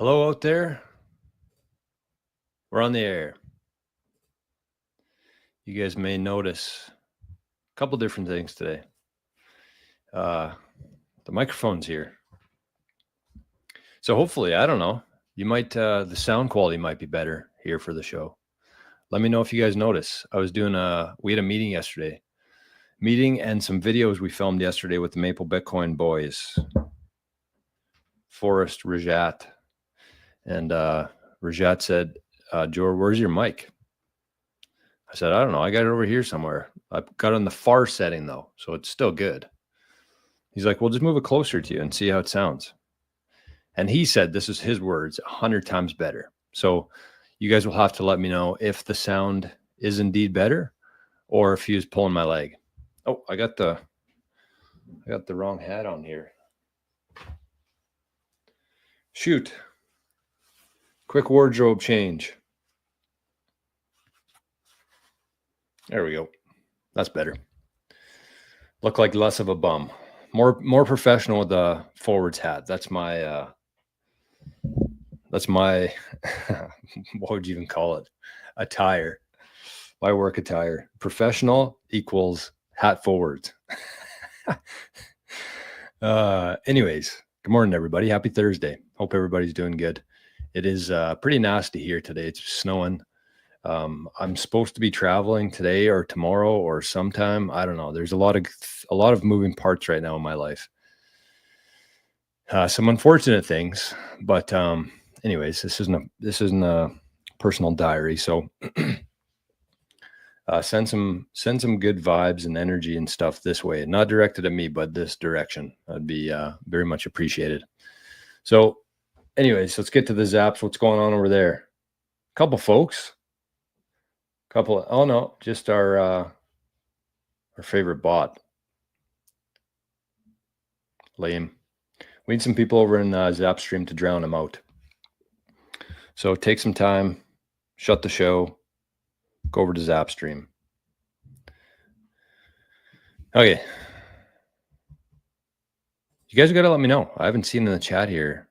Hello out there. We're on the air. You guys may notice a couple different things today. The microphone's here. So hopefully, I don't know, you might, the sound quality might be better here for the show. Let me know if you guys notice. We had a meeting yesterday. Meeting and some videos we filmed yesterday with the Maple Bitcoin boys. Forrest, Rajat. And Rajat said, Jor, where's your mic? I said, I don't know. I got it over here somewhere. I've got it on the far setting though, so it's still good. He's like, well, just move it closer to you and see how it sounds. And he said, this is his words, 100 times better. So you guys will have to let me know if the sound is indeed better or if he was pulling my leg. Oh, I got the wrong hat on here. Shoot. Quick wardrobe change. There we go. That's better. Look like less of a bum. More professional with the forwards hat. That's my what would you even call it? Attire. My work attire. Professional equals hat forwards. Anyways, good morning, everybody. Happy Thursday. Hope everybody's doing good. It is pretty nasty here today. It's snowing. I'm supposed to be traveling today or tomorrow or sometime. I don't know. There's a lot of moving parts right now in my life. Some unfortunate things, but anyways, this isn't a personal diary. So send some good vibes and energy and stuff this way. Not directed at me, but this direction. That'd be very much appreciated. So, anyways, let's get to the zaps. What's going on over there? A couple folks. Oh no, just our favorite bot. Lame. We need some people over in Zapstream to drown him out. So take some time, shut the show, go over to Zapstream. Okay. You guys got to let me know. I haven't seen in the chat here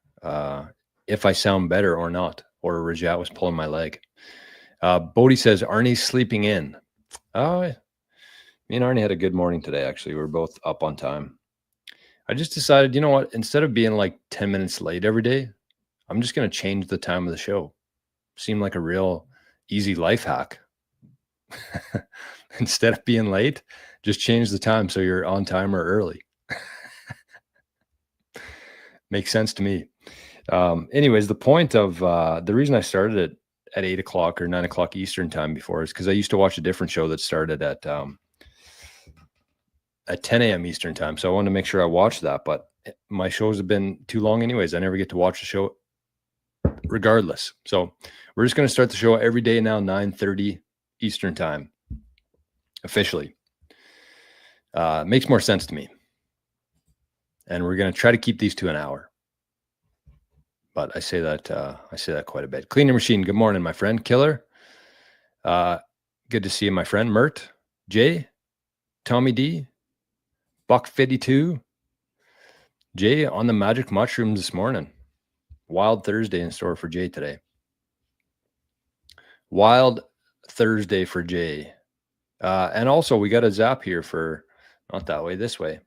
if I sound better or not, or Rajat was pulling my leg. Bodie says, Arnie's sleeping in. Me and Arnie had a good morning today, actually. We were both up on time. I just decided, you know what? Instead of being like 10 minutes late every day, I'm just going to change the time of the show. Seemed like a real easy life hack. Instead of being late, just change the time so you're on time or early. Makes sense to me. Anyways, the point of the reason I started it at 8 o'clock or 9 o'clock Eastern time before is because I used to watch a different show that started at 10 a.m. Eastern time. So I wanted to make sure I watched that, but my shows have been too long anyways. I never get to watch the show regardless. So we're just going to start the show every day now, 9:30 Eastern time, officially. Makes more sense to me. And we're going to try to keep these to an hour. But I say that quite a bit. Cleaner Machine, good morning, my friend. Killer, good to see you, my friend. Mert, Jay, Tommy D, Buck 52, Jay on the magic mushrooms this morning. Wild Thursday in store for Jay today. Wild Thursday for Jay. And also we got a zap here for, not that way, this way.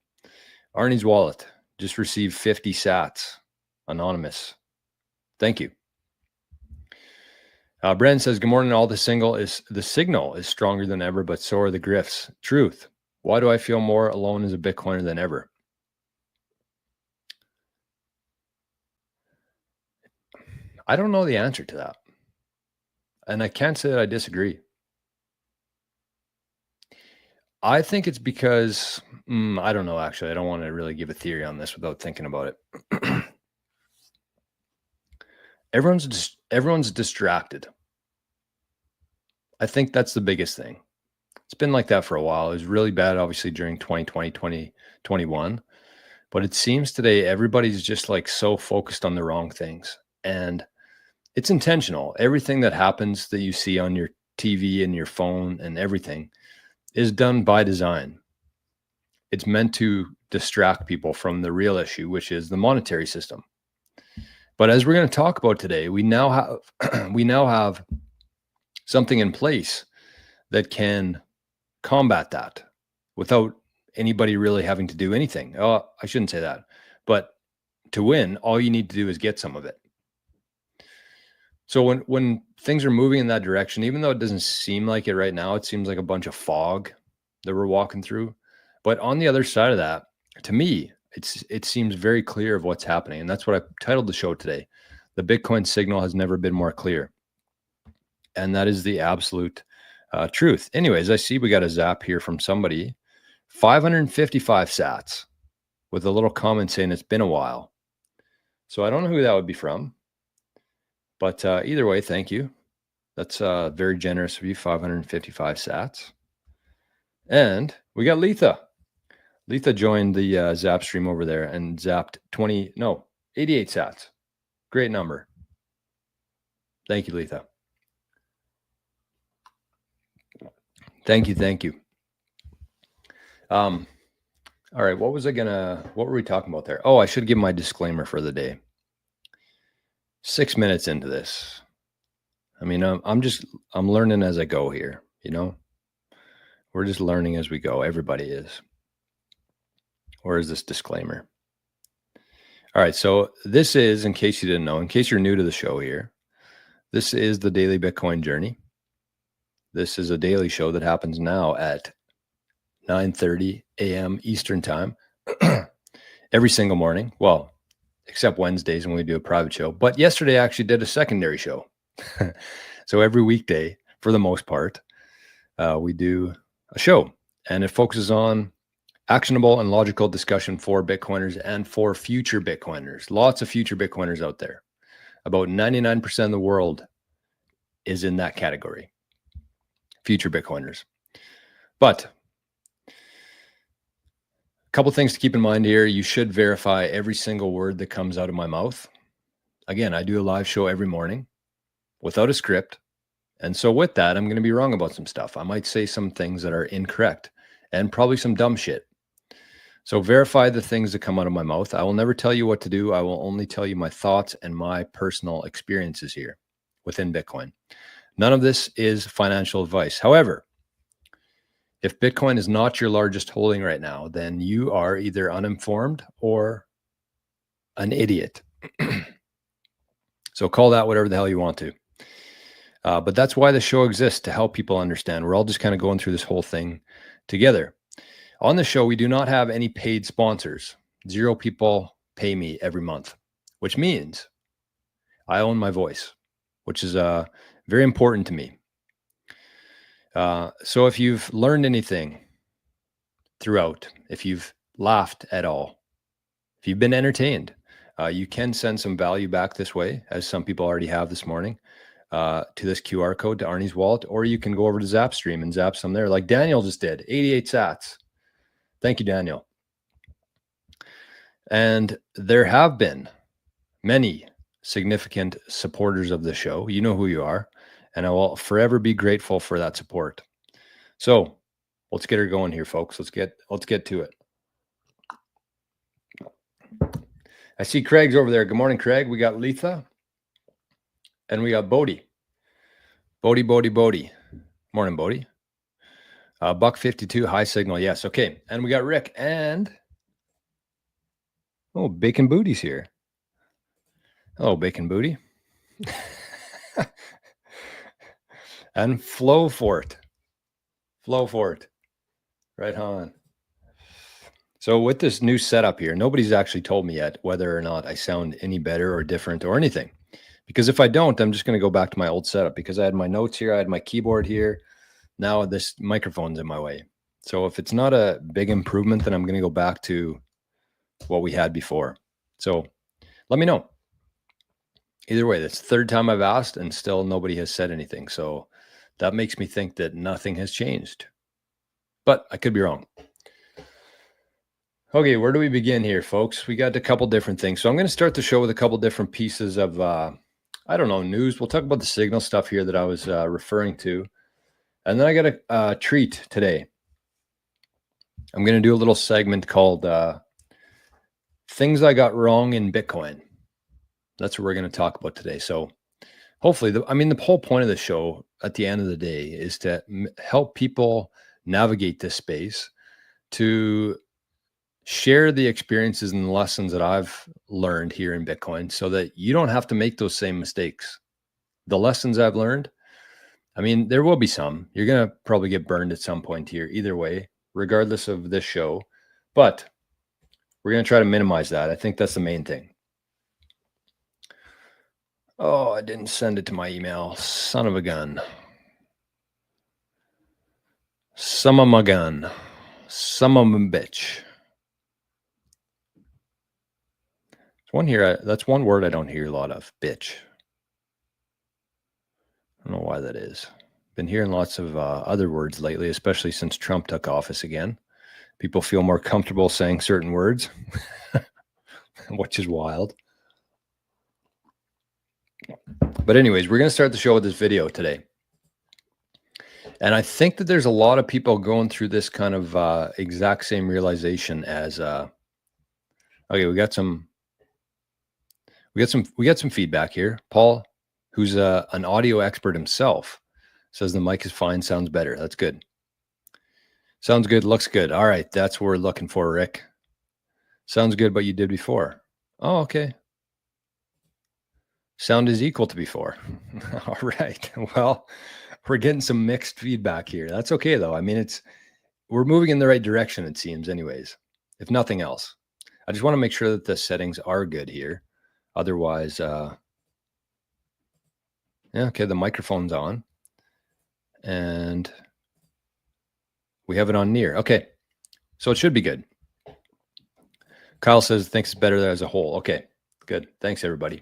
Arnie's wallet just received 50 sats. Anonymous. Thank you. Bren says, good morning. The signal is stronger than ever, but so are the grifts. Truth. Why do I feel more alone as a Bitcoiner than ever? I don't know the answer to that. And I can't say that I disagree. I think it's because, I don't know, actually. I don't want to really give a theory on this without thinking about it. Everyone's distracted. I think that's the biggest thing. It's been like that for a while. It was really bad, obviously, during 2020, 2021. But it seems today everybody's just like so focused on the wrong things. And it's intentional. Everything that happens that you see on your TV and your phone and everything is done by design. It's meant to distract people from the real issue, which is the monetary system. But as we're going to talk about today, we now have something in place that can combat that without anybody really having to do anything. Oh, I shouldn't say that. But to win, all you need to do is get some of it. So when things are moving in that direction, even though it doesn't seem like it right now, it seems like a bunch of fog that we're walking through. But on the other side of that, to me, it seems very clear of what's happening. And that's what I titled the show today. The Bitcoin signal has never been more clear. And that is the absolute truth. Anyways, I see we got a zap here from somebody. 555 sats with a little comment saying it's been a while. So I don't know who that would be from. But either way, thank you. That's very generous of you, 555 sats. And we got Letha. Letha joined the Zap stream over there and zapped 88 sats. Great number. Thank you, Letha. Thank you. All right, what were we talking about there? Oh, I should give my disclaimer for the day. 6 minutes into this. I mean, I'm learning as I go here, you know? We're just learning as we go. Everybody is. Where is this disclaimer? All right, so this is, in case you didn't know, in case you're new to the show here, this is the Daily Bitcoin Journey. This is a daily show that happens now at 9:30 a.m. Eastern time every single morning. Well, except Wednesdays when we do a private show. But yesterday I actually did a secondary show. So every weekday, for the most part, we do a show. And it focuses on actionable and logical discussion for Bitcoiners and for future Bitcoiners. Lots of future Bitcoiners out there. About 99% of the world is in that category. Future Bitcoiners. But a couple things to keep in mind here. You should verify every single word that comes out of my mouth. Again, I do a live show every morning without a script. And so with that, I'm going to be wrong about some stuff. I might say some things that are incorrect and probably some dumb shit. So verify the things that come out of my mouth. I will never tell you what to do. I will only tell you my thoughts and my personal experiences here within Bitcoin. None of this is financial advice. However, if Bitcoin is not your largest holding right now, then you are either uninformed or an idiot. So call that whatever the hell you want to. But that's why the show exists, to help people understand. We're all just kind of going through this whole thing together. On the show, we do not have any paid sponsors. 0 people pay me every month, which means I own my voice, which is very important to me. So if you've learned anything throughout, if you've laughed at all, if you've been entertained, you can send some value back this way, as some people already have this morning, to this QR code to Arnie's wallet, or you can go over to Zapstream and zap some there, like Daniel just did. 88 sats. Thank you, Daniel. And there have been many significant supporters of the show. You know who you are, and I will forever be grateful for that support. So let's get her going here, folks. Let's get to it. I see Craig's over there. Good morning, Craig. We got Letha and we got Bodhi. Bodhi. Morning, Bodhi. $1.52 high signal. Yes. Okay. And we got Rick and Bacon Booty's here. Hello, Bacon Booty. And Flow Fort. Right on. So with this new setup here, nobody's actually told me yet whether or not I sound any better or different or anything. Because if I don't, I'm just going to go back to my old setup, because I had my notes here, I had my keyboard here. Now this microphone's in my way. So if it's not a big improvement, then I'm going to go back to what we had before. So let me know. Either way, that's the third time I've asked and still nobody has said anything. So that makes me think that nothing has changed. But I could be wrong. Okay, where do we begin here, folks? We got a couple different things. So I'm going to start the show with a couple different pieces of, news. We'll talk about the signal stuff here that I was referring to. And then I got a treat today. I'm going to do a little segment called Things I Got Wrong in Bitcoin. That's what we're going to talk about today. So hopefully, the whole point of the show at the end of the day is to help people navigate this space, to share the experiences and the lessons that I've learned here in Bitcoin so that you don't have to make those same mistakes. The lessons I've learned, there will be some. You're going to probably get burned at some point here, either way, regardless of this show. But we're going to try to minimize that. I think that's the main thing. Oh, I didn't send it to my email. Son of a gun. Some of my gun. Some of them bitch. There's one here. That's one word I don't hear a lot of. Bitch. I don't know why that is. Been hearing lots of other words lately, especially since Trump took office again. People feel more comfortable saying certain words, which is wild. But anyways, we're going to start the show with this video today. And I think that there's a lot of people going through this kind of exact same realization as okay, we got some feedback here. Paul, who's an audio expert himself, says the mic is fine, sounds better. That's good. Sounds good, looks good. All right, that's what we're looking for, Rick. Sounds good, but you did before. Oh, okay. Sound is equal to before. All right. Well, we're getting some mixed feedback here. That's okay though. We're moving in the right direction, it seems, anyways, if nothing else. I just want to make sure that the settings are good here. Otherwise, yeah, okay, the microphone's on. And we have it on near. Okay, so it should be good. Kyle says, thinks it's better as a whole. Okay, good. Thanks, everybody.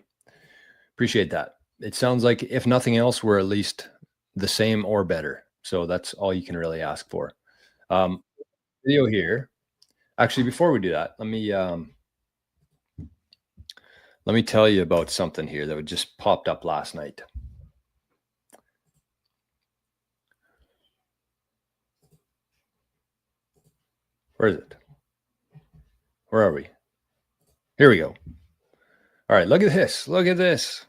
Appreciate that. It sounds like, if nothing else, we're at least the same or better. So that's all you can really ask for. Video here. Actually, before we do that, let me tell you about something here that just popped up last night. Where is it? Where are we? Here we go. All right, look at this. Look at this.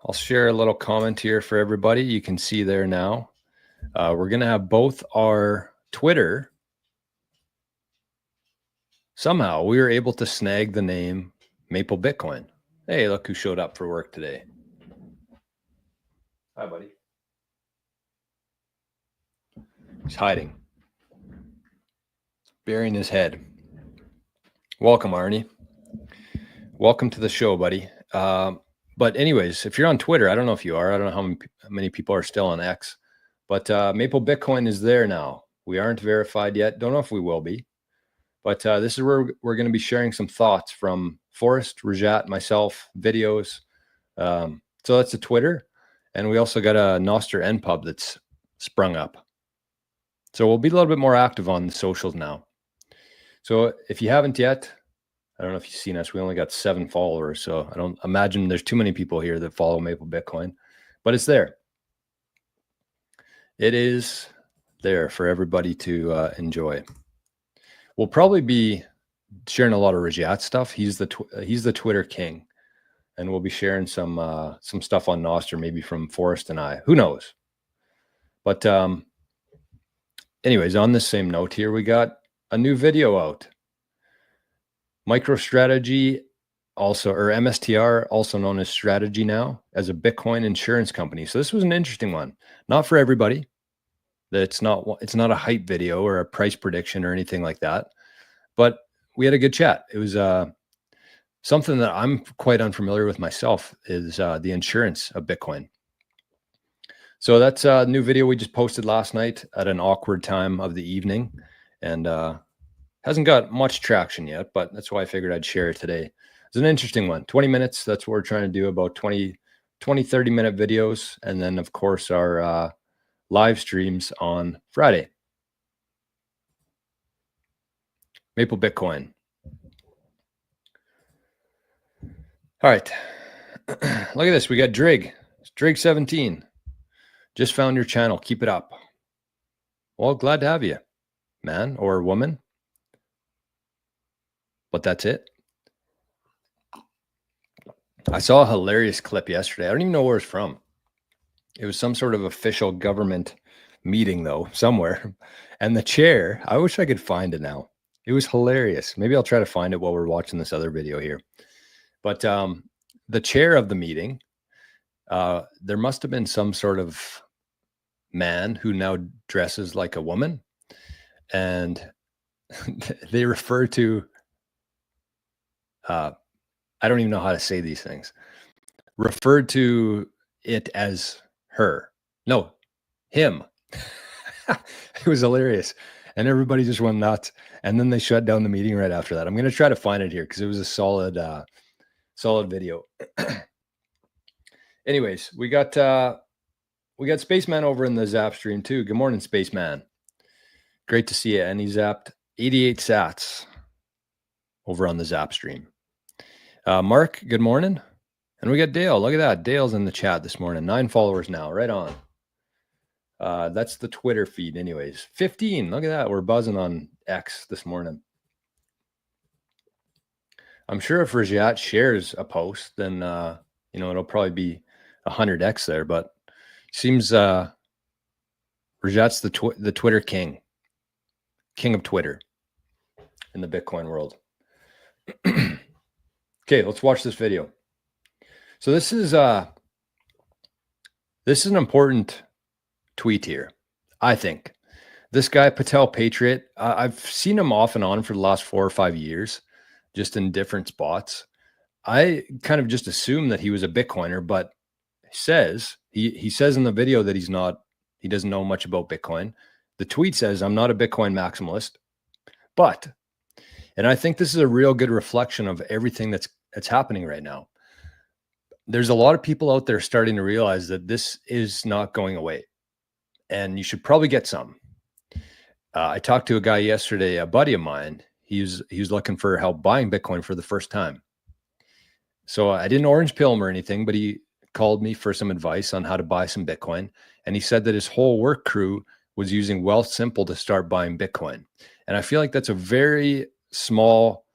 I'll share a little comment here for everybody. You can see there now. We're going to have both our Twitter. Somehow we were able to snag the name Maple Bitcoin. Hey, look who showed up for work today. Hi, buddy. He's hiding. Burying his head. Welcome, Arnie. Welcome to the show, buddy. But anyways, if you're on Twitter, I don't know if you are. I don't know how many people are still on X. But Maple Bitcoin is there now. We aren't verified yet. Don't know if we will be. But this is where we're going to be sharing some thoughts from Forrest, Rajat, myself, videos. So that's a Twitter. And we also got a Noster NPub that's sprung up. So we'll be a little bit more active on the socials now. So if you haven't yet, I don't know if you've seen us. We only got 7 followers. So I don't imagine there's too many people here that follow Maple Bitcoin. But it's there. It is there for everybody to enjoy. We'll probably be sharing a lot of Rajat stuff. He's the Twitter king, and we'll be sharing some stuff on Noster, maybe from Forrest and I. Who knows? But anyways, on this same note here, we got a new video out. MicroStrategy, also, or MSTR, also known as Strategy now, as a Bitcoin insurance company. So this was an interesting one. Not for everybody. It's not a hype video or a price prediction or anything like that. But we had a good chat. It was something that I'm quite unfamiliar with myself, is the insurance of Bitcoin. So that's a new video we just posted last night at an awkward time of the evening, and hasn't got much traction yet, but that's why I figured I'd share it today. It's an interesting one. 20 minutes. That's what we're trying to do, about 30 minute videos. And then of course our live streams on Friday. Maple Bitcoin. All right. Look at this. We got Drig. It's Drig17. Just found your channel. Keep it up. Well, glad to have you, man or woman. But that's it. I saw a hilarious clip yesterday. I don't even know where it's from. It was some sort of official government meeting, though, somewhere. And the chair, I wish I could find it now. It was hilarious. Maybe I'll try to find it while we're watching this other video here. But the chair of the meeting, there must have been some sort of man who now dresses like a woman. And they refer to, I don't even know how to say these things, referred to it as her. No, him. It was hilarious. And everybody just went nuts. And then they shut down the meeting right after that. I'm going to try to find it here because it was a solid video. Anyways, we got Spaceman over in the Zap stream too. Good morning, Spaceman. Great to see you. And he zapped 88 sats over on the Zap stream. Mark, good morning. And we got Dale. Look at that. Dale's in the chat this morning. 9 followers now. Right on. That's the Twitter feed anyways. 15. Look at that. We're buzzing on X this morning. I'm sure if Rajat shares a post, then, it'll probably be 100X there, but seems Rajat's the Twitter king of Twitter in the Bitcoin world. Okay, let's watch this video. So this is an important tweet here, I think. This guy, Patel Patriot, I've seen him off and on for the last 4 or 5 years, just in different spots. I kind of just assumed that he was a Bitcoiner, but he says in the video that he doesn't know much about Bitcoin. The tweet says, I'm not a Bitcoin maximalist, but, and I think this is a real good reflection of everything that's happening right now. There's a lot of people out there starting to realize that this is not going away, and you should probably get some. I talked to a guy yesterday, a buddy of mine. He was looking for help buying Bitcoin for the first time. So I didn't orange pill him or anything, but he called me for some advice on how to buy some Bitcoin. And he said that his whole work crew was using Wealth Simple to start buying Bitcoin. And I feel like that's a very small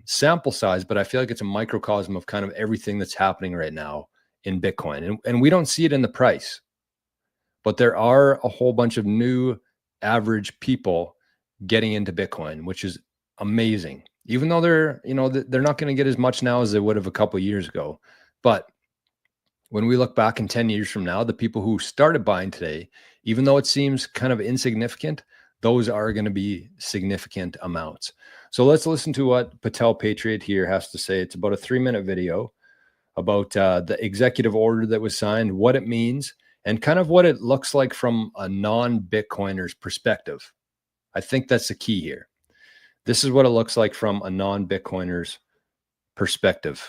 sample size, but I feel like it's a microcosm of kind of everything that's happening right now in Bitcoin. And we don't see it in the price, but there are a whole bunch of new average people getting into Bitcoin, which is amazing. Even though they're not going to get as much now as they would have a couple of years ago. But when we look back in 10 years from now, the people who started buying today, even though it seems kind of insignificant, those are going to be significant amounts. So let's listen to what Patel Patriot here has to say. It's about a 3-minute video about the executive order that was signed, what it means, and kind of what it looks like from a non-Bitcoiner's perspective. I think that's the key here. This is what it looks like from a non-Bitcoiner's perspective,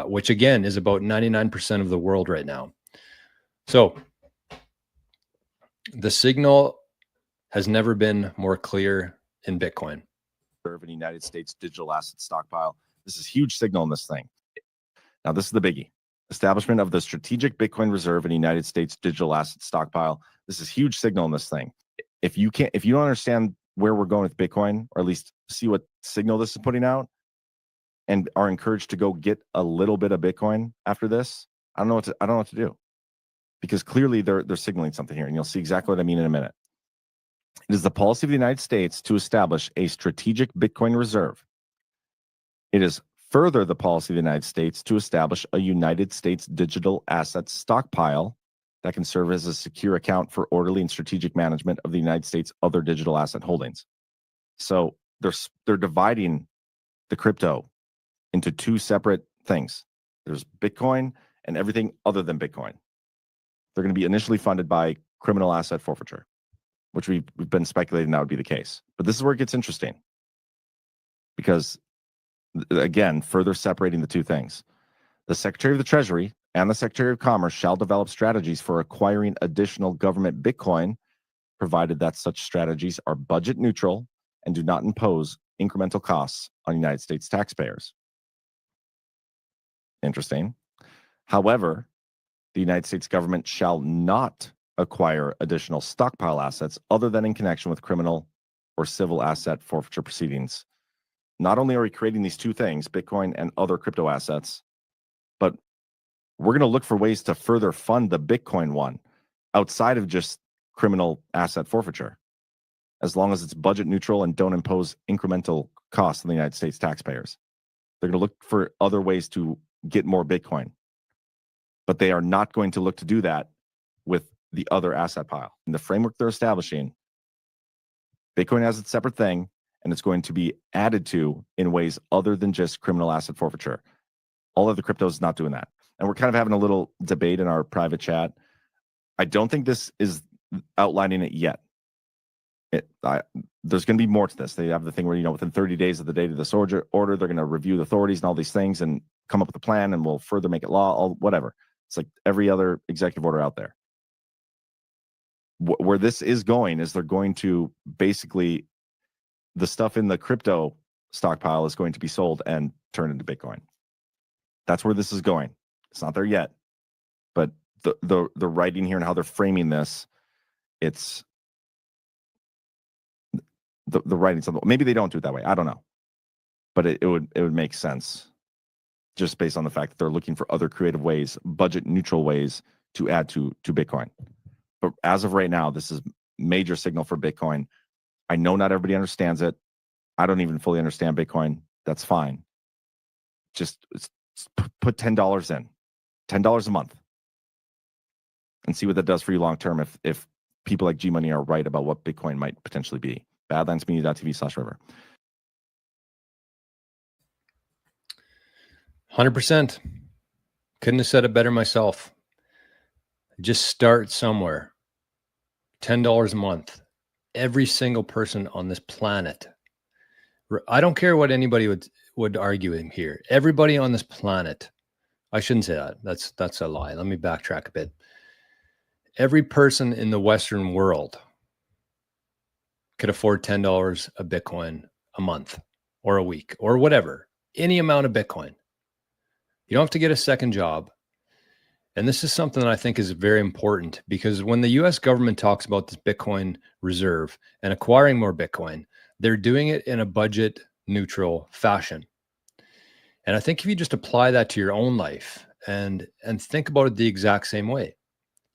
which again is about 99% of the world right now. So the signal has never been more clear in Bitcoin. An United States digital asset stockpile. This is huge signal in this thing. Now, this is the biggie. Establishment of the strategic Bitcoin reserve in the United States digital asset stockpile. This is huge signal in this thing. If you don't understand where we're going with Bitcoin, or at least see what signal this is putting out, and are encouraged to go get a little bit of Bitcoin after this, I don't know what to do, because clearly they're signaling something here, and you'll see exactly what I mean in a minute. It is the policy of the United States to establish a strategic Bitcoin reserve. It is further the policy of the United States to establish a United States digital assets stockpile that can serve as a secure account for orderly and strategic management of the United States' other digital asset holdings. So they're dividing the crypto into 2 separate things. There's Bitcoin and everything other than Bitcoin. They're going to be initially funded by criminal asset forfeiture, which we've been speculating that would be the case. But this is where it gets interesting, because, again, further separating the 2 things. The Secretary of the Treasury and the Secretary of Commerce shall develop strategies for acquiring additional government Bitcoin, provided that such strategies are budget neutral and do not impose incremental costs on United States taxpayers. Interesting. However, the United States government shall not acquire additional stockpile assets other than in connection with criminal or civil asset forfeiture proceedings. Not only are we creating these 2 things, Bitcoin and other crypto assets, but we're going to look for ways to further fund the Bitcoin one outside of just criminal asset forfeiture, as long as it's budget neutral and don't impose incremental costs on the United States taxpayers. They're going to look for other ways to get more Bitcoin, but they are not going to look to do that with the other asset pile. In the framework they're establishing, Bitcoin has its separate thing, and it's going to be added to in ways other than just criminal asset forfeiture. All of the cryptos is not doing that. And we're kind of having a little debate in our private chat. I don't think this is outlining it yet. There's going to be more to this. They have the thing where, within 30 days of the date of this order, they're going to review the authorities and all these things and come up with a plan, and we'll further make it law, whatever. It's like every other executive order out there. Where this is going is they're going to basically, the stuff in the crypto stockpile is going to be sold and turned into Bitcoin. That's where this is going. It's not there yet, but the writing here and how they're framing this, it's the writing. Maybe they don't do it that way. I don't know, but it would make sense just based on the fact that they're looking for other creative ways, budget neutral ways to add to Bitcoin. But as of right now, this is major signal for Bitcoin. I know not everybody understands it. I don't even fully understand Bitcoin. That's fine. Just put $10 in, $10 a month, and see what that does for you long term. If people like G Money are right about what Bitcoin might potentially be. Badlandsmedia.tv/river. 100%. Couldn't have said it better myself. Just start somewhere. $10 a month. Every single person on this planet. I don't care what anybody would argue in here. Everybody on this planet. I shouldn't say that. That's a lie. Let me backtrack a bit. Every person in the Western world could afford $10 a Bitcoin a month or a week or whatever. Any amount of Bitcoin. You don't have to get a second job. And this is something that I think is very important, because when the US government talks about this Bitcoin reserve and acquiring more Bitcoin, they're doing it in a budget neutral fashion. And I think if you just apply that to your own life and think about it the exact same way,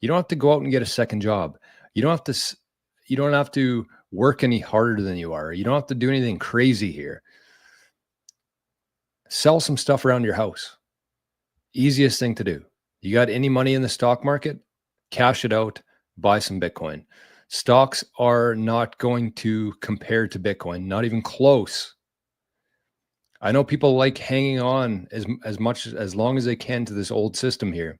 you don't have to go out and get a second job. You don't have to work any harder than you are. You don't have to do anything crazy here. Sell some stuff around your house. Easiest thing to do. You got any money in the stock market? Cash it out, buy some Bitcoin. Stocks are not going to compare to Bitcoin, not even close. I know people like hanging on as long as they can to this old system here,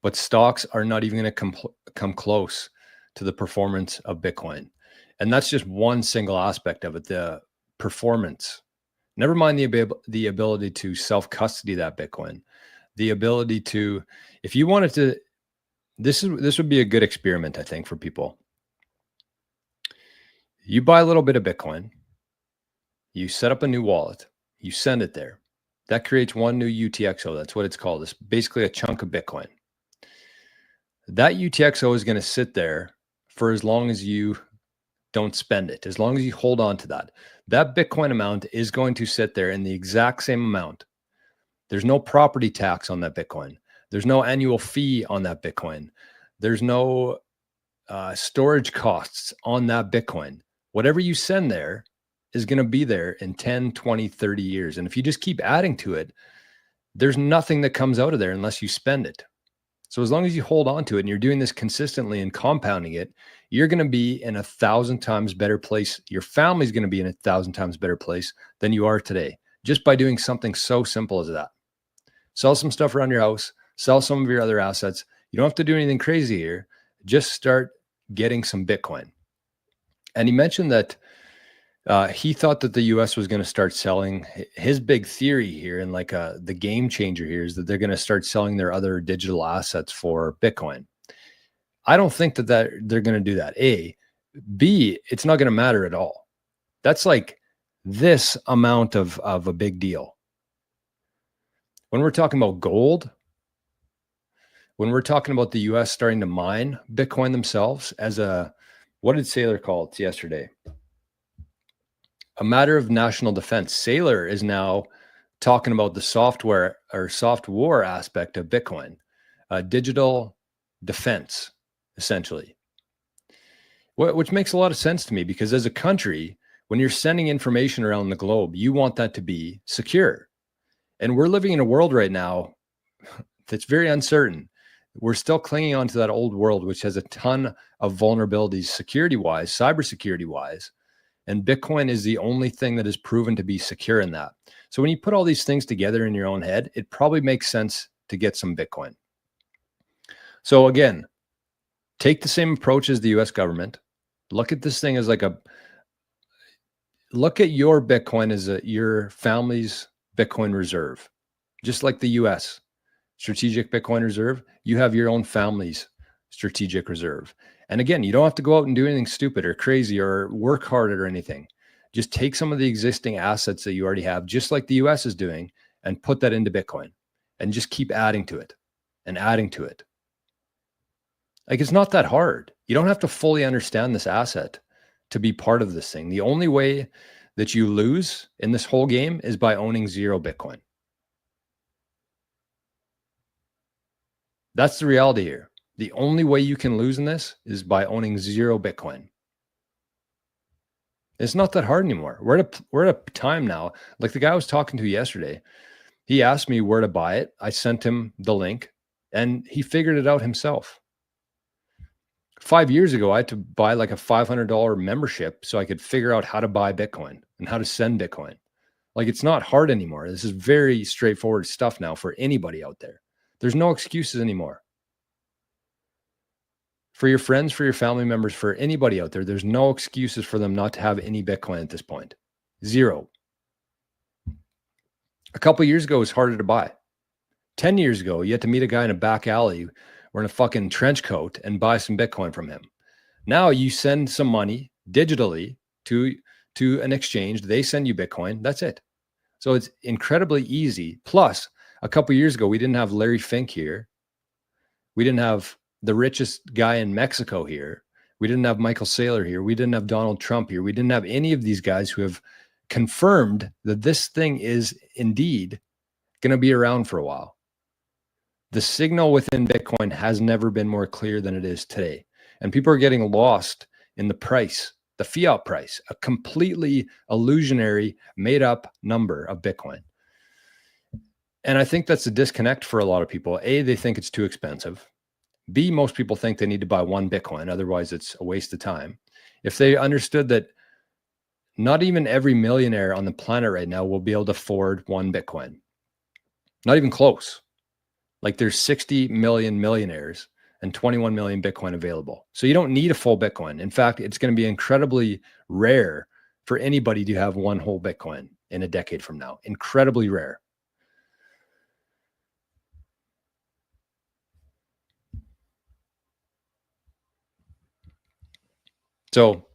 but stocks are not even going to come close to the performance of Bitcoin. And that's just one single aspect of it, the performance. Never mind the ability to self-custody that Bitcoin. The ability to, if you wanted to, this would be a good experiment, I think, for people. You buy a little bit of Bitcoin, you set up a new wallet, you send it there. That creates one new UTXO. That's what it's called. It's basically a chunk of Bitcoin. That UTXO is going to sit there for as long as you don't spend it, as long as you hold on to that. That Bitcoin amount is going to sit there in the exact same amount. There's no property tax on that Bitcoin. There's no annual fee on that Bitcoin. There's no storage costs on that Bitcoin. Whatever you send there is going to be there in 10, 20, 30 years. And if you just keep adding to it, there's nothing that comes out of there unless you spend it. So as long as you hold on to it and you're doing this consistently and compounding it, you're going to be in 1,000 times better place. Your family's going to be in 1,000 times better place than you are today, just by doing something so simple as that. Sell some stuff around your house, sell some of your other assets. You don't have to do anything crazy here. Just start getting some Bitcoin. And he mentioned that he thought that the US was going to start selling. His big theory here, and like the game changer here, is that they're going to start selling their other digital assets for Bitcoin. I don't think that they're going to do that. A. B, it's not going to matter at all. That's like this amount of a big deal. When we're talking about gold, when we're talking about the US starting to mine Bitcoin themselves as what did Saylor call it yesterday? A matter of national defense. Saylor is now talking about the software or soft war aspect of Bitcoin, digital defense, essentially, which makes a lot of sense to me because as a country, when you're sending information around the globe, you want that to be secure. And we're living in a world right now that's very uncertain. We're still clinging on to that old world, which has a ton of vulnerabilities security-wise, cybersecurity-wise. And Bitcoin is the only thing that is proven to be secure in that. So when you put all these things together in your own head, it probably makes sense to get some Bitcoin. So again, take the same approach as the US government. Look at this thing as like look at your Bitcoin as your family's Bitcoin reserve. Just like the US strategic Bitcoin reserve, you have your own family's strategic reserve. And again, you don't have to go out and do anything stupid or crazy or work hard or anything. Just take some of the existing assets that you already have, just like the US is doing, and put that into Bitcoin and just keep adding to it and adding to it. Like, it's not that hard. You don't have to fully understand this asset to be part of this thing. The only way that you lose in this whole game is by owning 0 Bitcoin. That's the reality here. The only way you can lose in this is by owning 0 Bitcoin. It's not that hard anymore. We're at a time now, like the guy I was talking to yesterday, he asked me where to buy it. I sent him the link and he figured it out himself. 5 years ago, I had to buy like a $500 membership so I could figure out how to buy Bitcoin and how to send Bitcoin. Like, it's not hard anymore. This is very straightforward stuff now for anybody out there. There's no excuses anymore. For your friends, for your family members, for anybody out there, there's no excuses for them not to have any Bitcoin at this point. 0. A couple of years ago, it was harder to buy. 10 years ago, you had to meet a guy in a back alley wearing a fucking trench coat and buy some Bitcoin from him. Now you send some money digitally to an exchange. They send you Bitcoin. That's it. So it's incredibly easy. Plus, a couple of years ago, we didn't have Larry Fink here. We didn't have the richest guy in Mexico here. We didn't have Michael Saylor here. We didn't have Donald Trump here. We didn't have any of these guys who have confirmed that this thing is indeed going to be around for a while. The signal within Bitcoin has never been more clear than it is today. And people are getting lost in the price, the fiat price, a completely illusionary, made up number of Bitcoin. And I think that's a disconnect for a lot of people. A, they think it's too expensive. B, most people think they need to buy 1 Bitcoin. Otherwise, it's a waste of time. If they understood that not even every millionaire on the planet right now will be able to afford 1 Bitcoin. Not even close. Like, there's 60 million millionaires and 21 million Bitcoin available. So you don't need a full Bitcoin. In fact, it's going to be incredibly rare for anybody to have 1 whole Bitcoin in a decade from now. Incredibly rare. So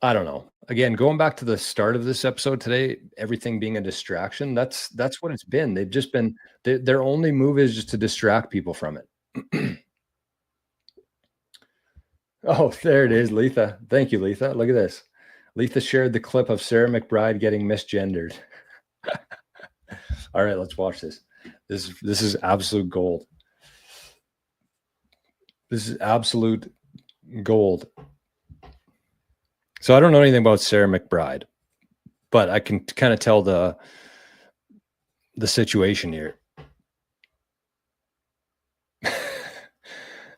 I don't know. Again, going back to the start of this episode today, everything being a distraction, that's what it's been. They've just been, their only move is just to distract people from it. Oh, there it is, Letha. Thank you, Letha. Look at this. Letha shared the clip of Sarah McBride getting misgendered. All right, let's watch this. This is absolute gold. This is absolute gold. So I don't know anything about Sarah McBride, but I can kind of tell the situation here.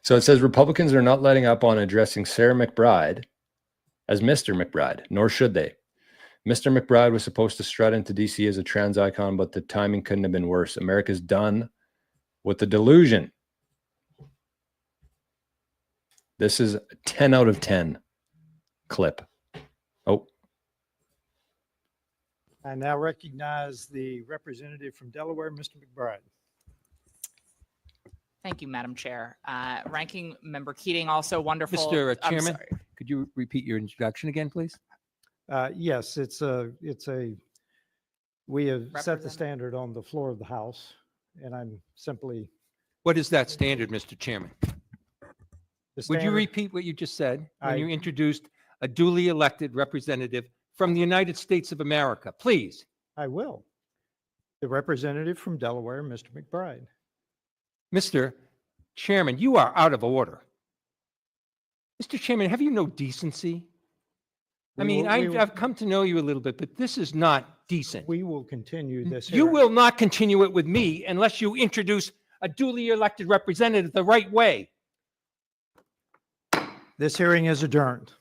So it says Republicans are not letting up on addressing Sarah McBride as Mr. McBride, nor should they. Mr. McBride was supposed to strut into DC as a trans icon, but the timing couldn't have been worse. America's done with the delusion. This is a 10 out of 10 clip. Oh. I now recognize the representative from Delaware, Mr. McBride. Thank you, Madam Chair. Ranking Member Keating, also wonderful. Mr. I'm Chairman, sorry. could you repeat your introduction again, please? Yes, we have set the Representative. standard on the floor of the House, and I'm simply. What is that standard, Mr. Chairman? the Would you standard- repeat what you just said when I- you introduced a duly elected representative from the United States of America? Please. I will. The representative from Delaware, Mr. McBride. Mr. Chairman, you are out of order. Mr. Chairman, have you no decency? I We mean, will- we will- I've come to know you a little bit, but this is not decent. We will continue this. You hearing. will not continue it with me unless you introduce a duly elected representative the right way. This hearing is adjourned.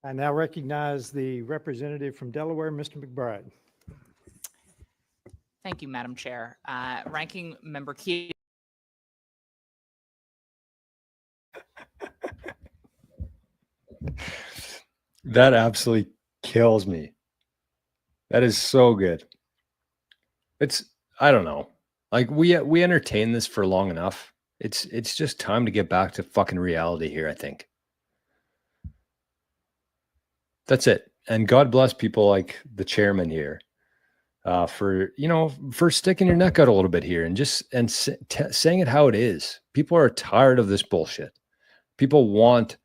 I now recognize the representative from Delaware, Mr. McBride. Thank you, Madam Chair. Ranking Member Keating. That absolutely kills me. That is so good. I don't know. Like we entertained this for long enough. It's just time to get back to fucking reality here, I think. That's it. And God bless people like the chairman here for sticking your neck out a little bit here and saying it how it is. People are tired of this bullshit. People want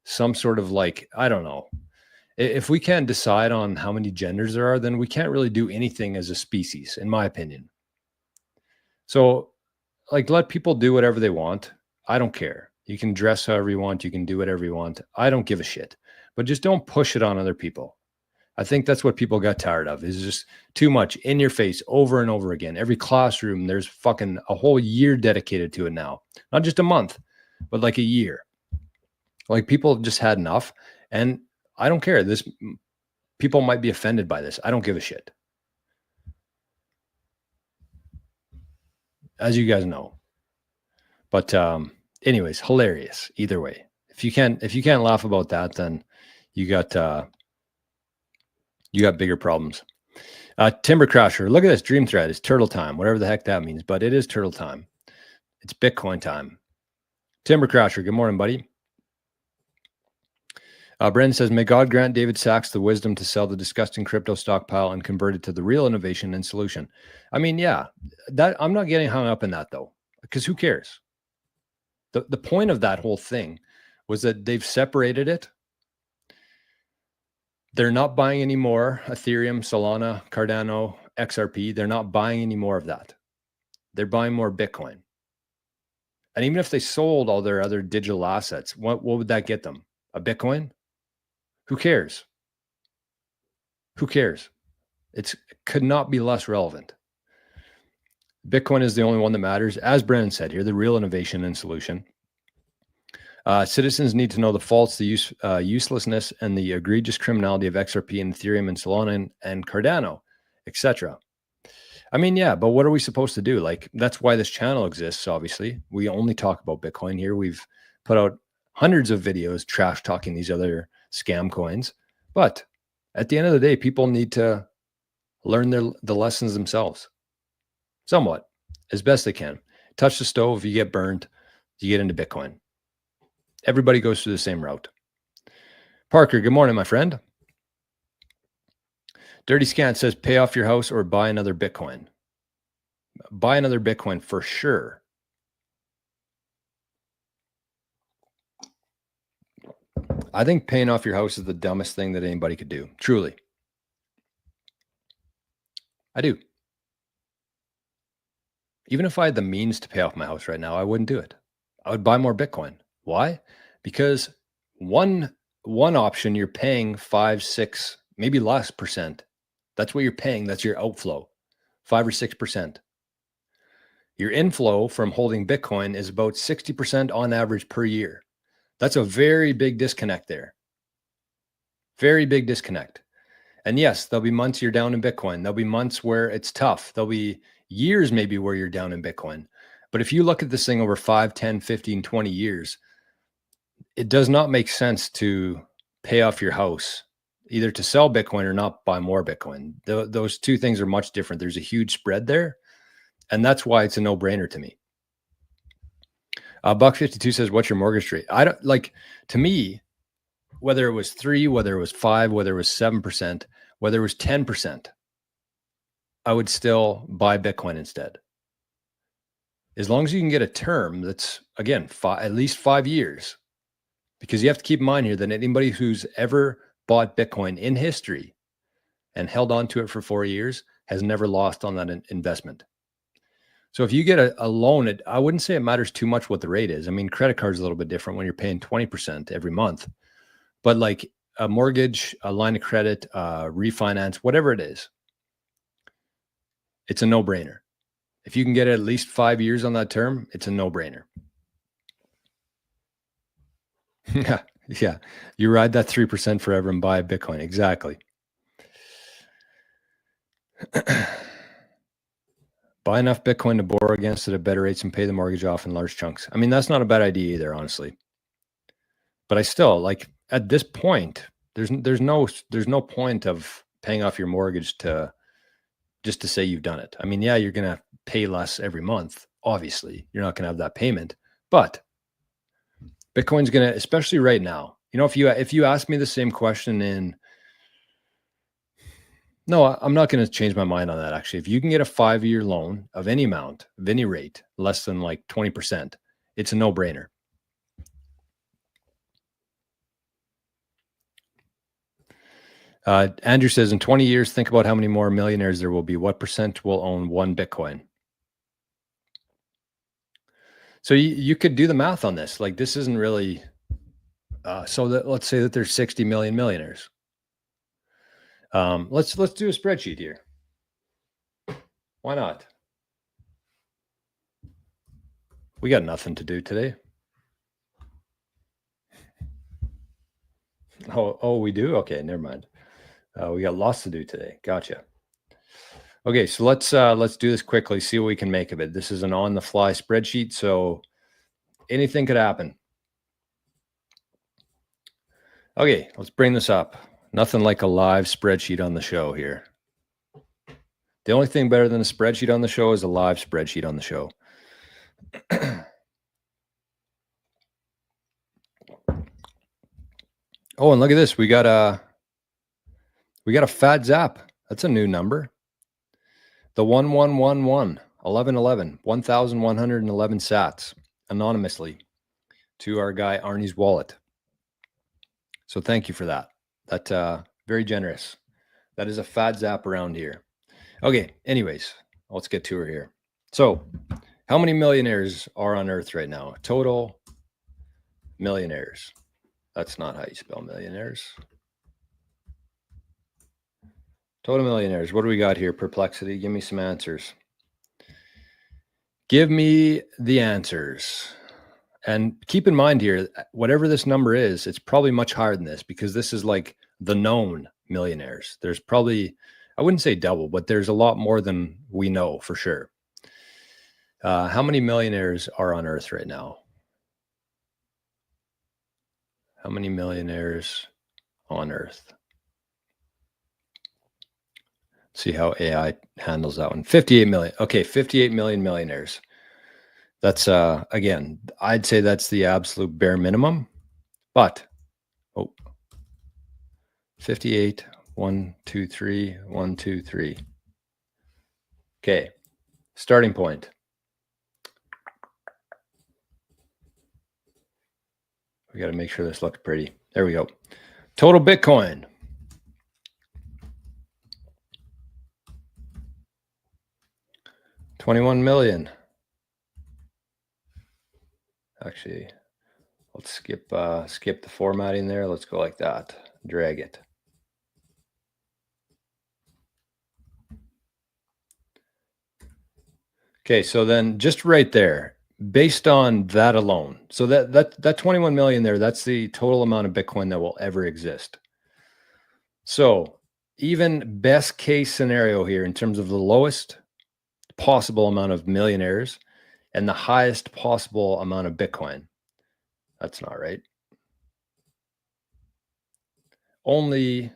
some sort of I don't know. If we can't decide on how many genders there are, then we can't really do anything as a species, in my opinion. So, let people do whatever they want. I don't care. You can dress however you want. You can do whatever you want. I don't give a shit. But just don't push it on other people. I think that's what people got tired of, is just too much in your face over and over again. Every classroom, there's fucking a whole year dedicated to it now. Not just a month, but a year. People have just had enough. And I don't care. People might be offended by this. I don't give a shit. As you guys know. But anyways, hilarious either way. If you can't laugh about that, then you got bigger problems. Timber Crasher, look at this dream thread. It's turtle time, whatever the heck that means, but it is turtle time. It's Bitcoin time. Timber Crasher, good morning, buddy. Brendan says, may God grant David Sachs the wisdom to sell the disgusting crypto stockpile and convert it to the real innovation and solution. I mean, yeah, that I'm not getting hung up in that though, because who cares? The point of that whole thing was that they've separated it. They're not buying any more Ethereum, Solana, Cardano, XRP. They're not buying any more of that. They're buying more Bitcoin. And even if they sold all their other digital assets, what would that get them? A Bitcoin? Who cares? Who cares? It could not be less relevant. Bitcoin is the only one that matters. As Brennan said here, the real innovation and solution. Citizens need to know the faults, the uselessness, and the egregious criminality of XRP and Ethereum and Solana and Cardano, etc. I mean, yeah, but what are we supposed to do? That's why this channel exists, obviously. We only talk about Bitcoin here. We've put out hundreds of videos trash talking these other scam coins. But at the end of the day, people need to learn the lessons themselves. Somewhat, as best they can. Touch the stove, you get burned, you get into Bitcoin. Everybody goes through the same route. Parker, good morning, my friend. Dirty Scant says, pay off your house or buy another Bitcoin. Buy another Bitcoin for sure. I think paying off your house is the dumbest thing that anybody could do. Truly. I do. Even if I had the means to pay off my house right now, I wouldn't do it. I would buy more Bitcoin. Why? Because one option, you're paying 5, 6, maybe less %. That's what you're paying. That's your outflow, 5 or 6%. Your inflow from holding Bitcoin is about 60% on average per year. That's a very big disconnect there. Very big disconnect. And yes, there'll be months you're down in Bitcoin. There'll be months where it's tough. There'll be years maybe where you're down in Bitcoin. But if you look at this thing over 5, 10, 15, 20 years, it does not make sense to pay off your house, either to sell Bitcoin or not buy more Bitcoin. Those two things are much different. There's a huge spread there. And that's why it's a no-brainer to me. Buck52 says, what's your mortgage rate? I don't to me, whether it was 3, whether it was 5, whether it was 7%, whether it was 10%, I would still buy Bitcoin instead. As long as you can get a term that's, again, at least 5 years, because you have to keep in mind here that anybody who's ever bought Bitcoin in history and held on to it for 4 years has never lost on that investment. So if you get a loan, I wouldn't say it matters too much what the rate is. I mean, credit card is a little bit different when you're paying 20% every month, but like a mortgage, a line of credit, refinance, whatever it is, it's a no-brainer. If you can get at least 5 years on that term, it's a no-brainer. Yeah. You ride that 3% forever and buy a Bitcoin. Exactly. Buy enough Bitcoin to borrow against it at better rates and pay the mortgage off in large chunks. I mean, that's not a bad idea either, honestly. But I still, like, at this point, there's no point of paying off your mortgage just to say you've done it. I mean, yeah, you're going to pay less every month. Obviously, you're not going to have that payment, but Bitcoin's going to, especially right now, if you ask me the same question no, I'm not going to change my mind on that. Actually, if you can get a 5-year loan of any amount, of any rate, less than like 20%, it's a no-brainer. Andrew says, in 20 years, think about how many more millionaires there will be. What percent will own one Bitcoin? So you could do the math on this. Like, this isn't really, so that let's say that there's 60 million millionaires. Let's do a spreadsheet here. Why not? We got nothing to do today. Oh, we do? Okay, never mind. We got lots to do today. Gotcha. Okay, so let's do this quickly, see what we can make of it. This is an on-the-fly spreadsheet, so anything could happen. Okay, let's bring this up. Nothing like a live spreadsheet on the show here. The only thing better than a spreadsheet on the show is a live spreadsheet on the show. Oh, and look at this. We got a fat zap. That's a new number. The 1111 1111 1111 sats anonymously to our guy Arnie's wallet. So thank you for that. That's very generous. That is a fat zap around here. Okay, anyways, let's get to her here. So how many millionaires are on Earth right now? Total millionaires. That's not how you spell millionaires. Total millionaires. What do we got here? Perplexity. Give me some answers. Give me the answers. And keep in mind here, whatever this number is, it's probably much higher than this because this is like the known millionaires. There's probably, I wouldn't say double, but there's a lot more than we know for sure. How many millionaires are on Earth right now? How many millionaires on Earth? See how AI handles that one. 58 million. Okay, 58 million millionaires. That's, again, I'd say that's the absolute bare minimum. But, 58, 1, 2, 3, 1, 2, 3. Okay, starting point. We got to make sure this looks pretty. There we go. Total Bitcoin. $21 million. Actually, let's skip the formatting there. Let's go like that. Drag it. Okay, so then just right there, based on that alone, so that 21 million there, that's the total amount of Bitcoin that will ever exist. So even best case scenario here in terms of the lowest possible amount of millionaires and the highest possible amount of Bitcoin. That's not right. Only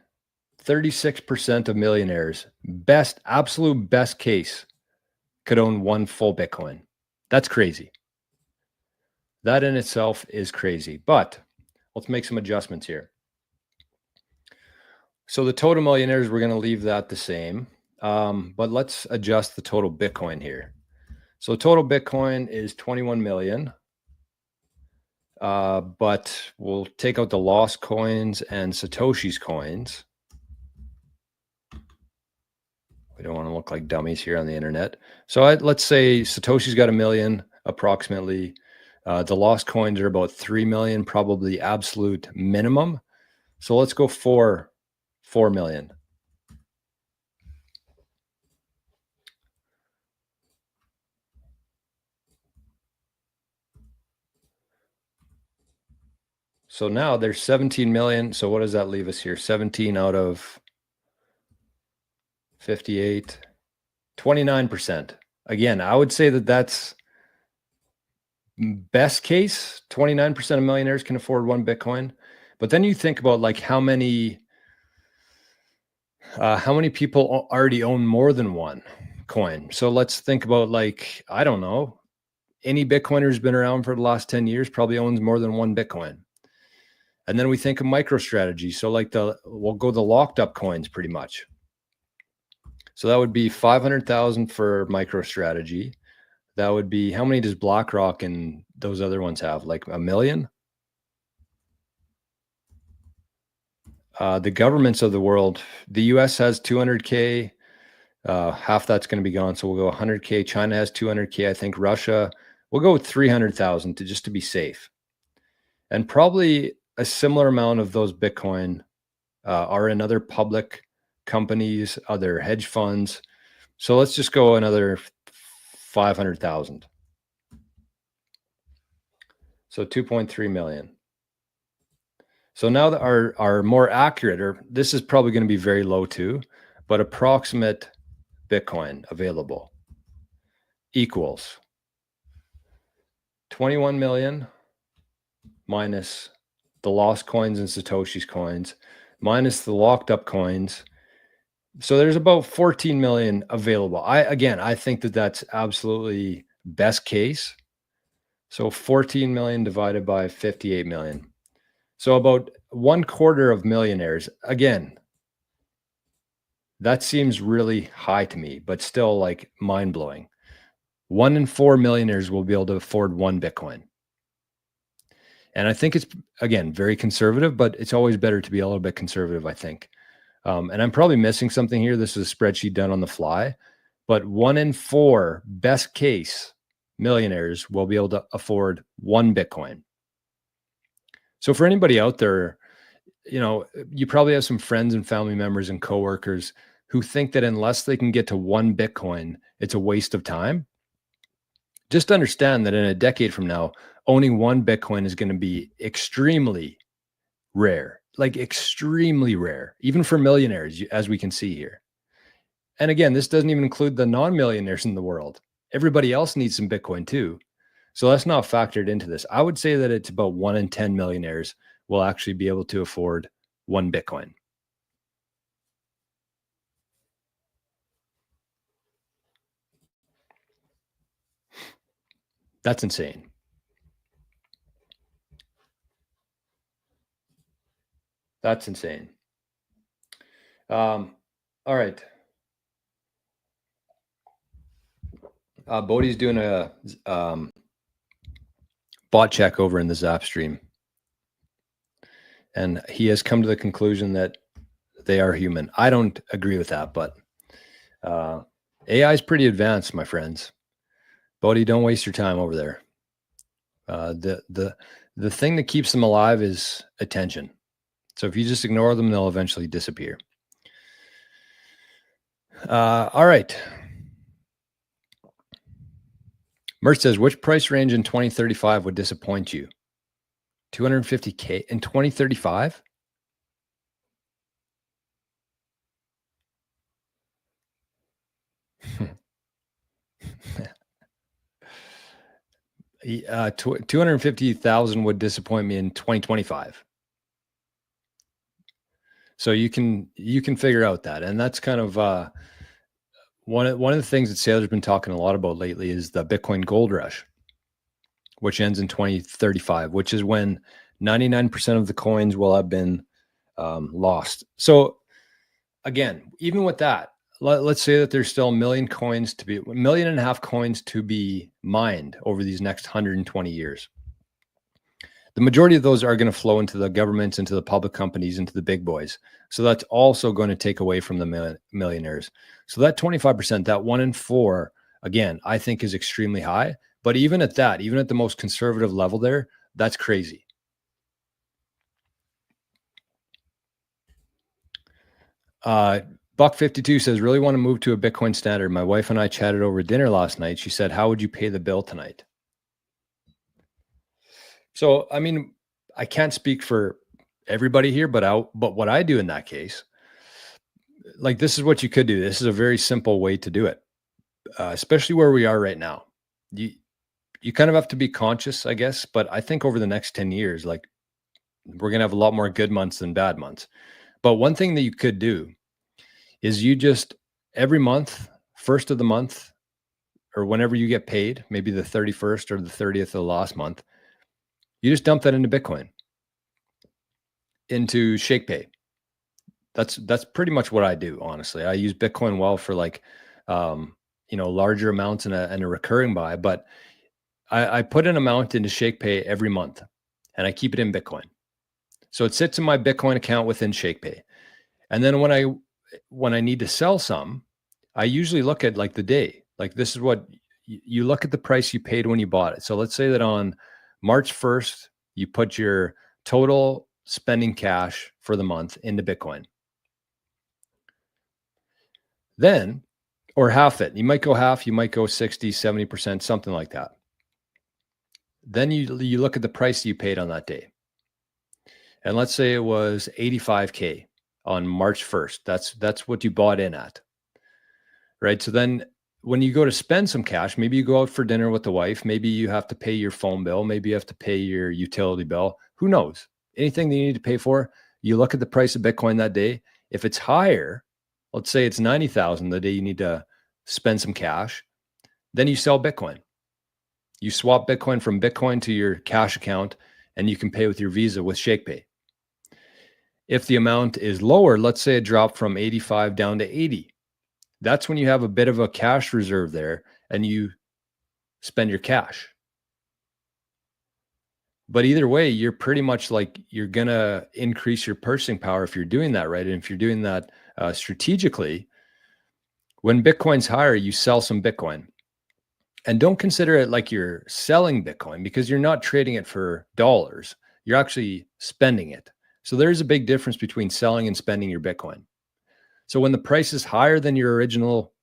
36% of millionaires, absolute best case, could own one full Bitcoin. That's crazy. That in itself is crazy. But let's make some adjustments here. So the total millionaires, we're going to leave that the same. But let's adjust the total Bitcoin here. So total Bitcoin is 21 million. But we'll take out the lost coins and Satoshi's coins. We don't want to look like dummies here on the internet. So let's say Satoshi's got 1 million approximately. The lost coins are about 3 million, probably absolute minimum. So let's go 4 million. So now there's 17 million. So what does that leave us here? 17 out of 58, 29%. Again, I would say that that's best case. 29% of millionaires can afford 1 Bitcoin. But then you think about like how many people already own more than 1 coin. So let's think about like, I don't know, any Bitcoiner who's been around for the last 10 years probably owns more than 1 Bitcoin. And then we think of MicroStrategy. So like we'll go the locked up coins pretty much. So that would be 500,000 for MicroStrategy. That would be, how many does BlackRock and those other ones have? Like 1 million? The governments of the world, the US has 200K, half that's going to be gone. So we'll go 100K. China has 200K. I think Russia, we'll go with 300,000 just to be safe. And probably a similar amount of those Bitcoin are in other public companies, other hedge funds. So let's just go another 500,000. So 2.3 million. So now that our more accurate, or this is probably going to be very low too, but approximate Bitcoin available equals 21 million minus the lost coins and Satoshi's coins minus the locked up coins. So there's about 14 million available. I think that that's absolutely best case. So 14 million divided by 58 million. So about 1/4 of millionaires. Again, that seems really high to me, but still like mind blowing. 1 in 4 millionaires will be able to afford 1 Bitcoin. And I think it's, again, very conservative, but it's always better to be a little bit conservative, I think. And I'm probably missing something here. This is a spreadsheet done on the fly, but 1 in 4 best case millionaires will be able to afford 1 Bitcoin. So for anybody out there, you probably have some friends and family members and coworkers who think that unless they can get to 1 Bitcoin, it's a waste of time. Just understand that in a decade from now, owning 1 Bitcoin is going to be extremely rare, like extremely rare, even for millionaires, as we can see here. And again, this doesn't even include the non-millionaires in the world. Everybody else needs some Bitcoin too. So that's not factored into this. I would say that it's about 1 in 10 millionaires will actually be able to afford 1 Bitcoin. That's insane. That's insane. All right. Bodhi's doing a bot check over in the Zap stream. And he has come to the conclusion that they are human. I don't agree with that, but AI is pretty advanced, my friends. Bodhi, don't waste your time over there. The thing that keeps them alive is attention. So if you just ignore them, they'll eventually disappear. All right. Mert says, which price range in 2035 would disappoint you? 250K in 2035? Uh, 250,000 would disappoint me in 2025. So you can figure out that. And that's kind of one of the things that Saylor's been talking a lot about lately is the Bitcoin gold rush, which ends in 2035, which is when 99% of the coins will have been lost. So again, even with that, let's say that there's still 1 million coins to be, 1.5 million coins to be mined over these next 120 years. The majority of those are going to flow into the governments, into the public companies, into the big boys. So that's also going to take away from the millionaires. So that 25%, that 1 in 4, again, I think is extremely high. But even at that, even at the most conservative level there, that's crazy. Buck 52 says, really want to move to a Bitcoin standard. My wife and I chatted over dinner last night. She said, how would you pay the bill tonight? So, I mean, I can't speak for everybody here, but what I do in that case, like, this is what you could do. This is a very simple way to do it, especially where we are right now. You kind of have to be conscious, I guess, but I think over the next 10 years, like, we're going to have a lot more good months than bad months. But one thing that you could do is you just every month, first of the month, or whenever you get paid, maybe the 31st or the 30th of the last month, you just dump that into Bitcoin, into ShakePay. That's pretty much what I do, honestly. I use Bitcoin well for like, larger amounts and a recurring buy, but I put an amount into ShakePay every month and I keep it in Bitcoin. So it sits in my Bitcoin account within ShakePay. And then when I need to sell some, I usually look at like the day. Like, this is what you look at: the price you paid when you bought it. So let's say that on March 1st, you put your total spending cash for the month into Bitcoin. Then, or half it, you might go half, you might go 60, 70%, something like that. Then you look at the price you paid on that day. And let's say it was 85K on March 1st. That's what you bought in at. Right? So then when you go to spend some cash, maybe you go out for dinner with the wife, maybe you have to pay your phone bill, maybe you have to pay your utility bill. Who knows? Anything that you need to pay for, you look at the price of Bitcoin that day. If it's higher, let's say it's 90,000 the day you need to spend some cash, then you sell Bitcoin. You swap Bitcoin from Bitcoin to your cash account, and you can pay with your Visa with ShakePay. If the amount is lower, let's say it dropped from 85 down to 80, that's when you have a bit of a cash reserve there and you spend your cash. But either way, you're pretty much like, you're going to increase your purchasing power if you're doing that, right? And if you're doing that strategically, when Bitcoin's higher, you sell some Bitcoin. And don't consider it like you're selling Bitcoin, because you're not trading it for dollars. You're actually spending it. So there's a big difference between selling and spending your Bitcoin. So when the price is higher than your original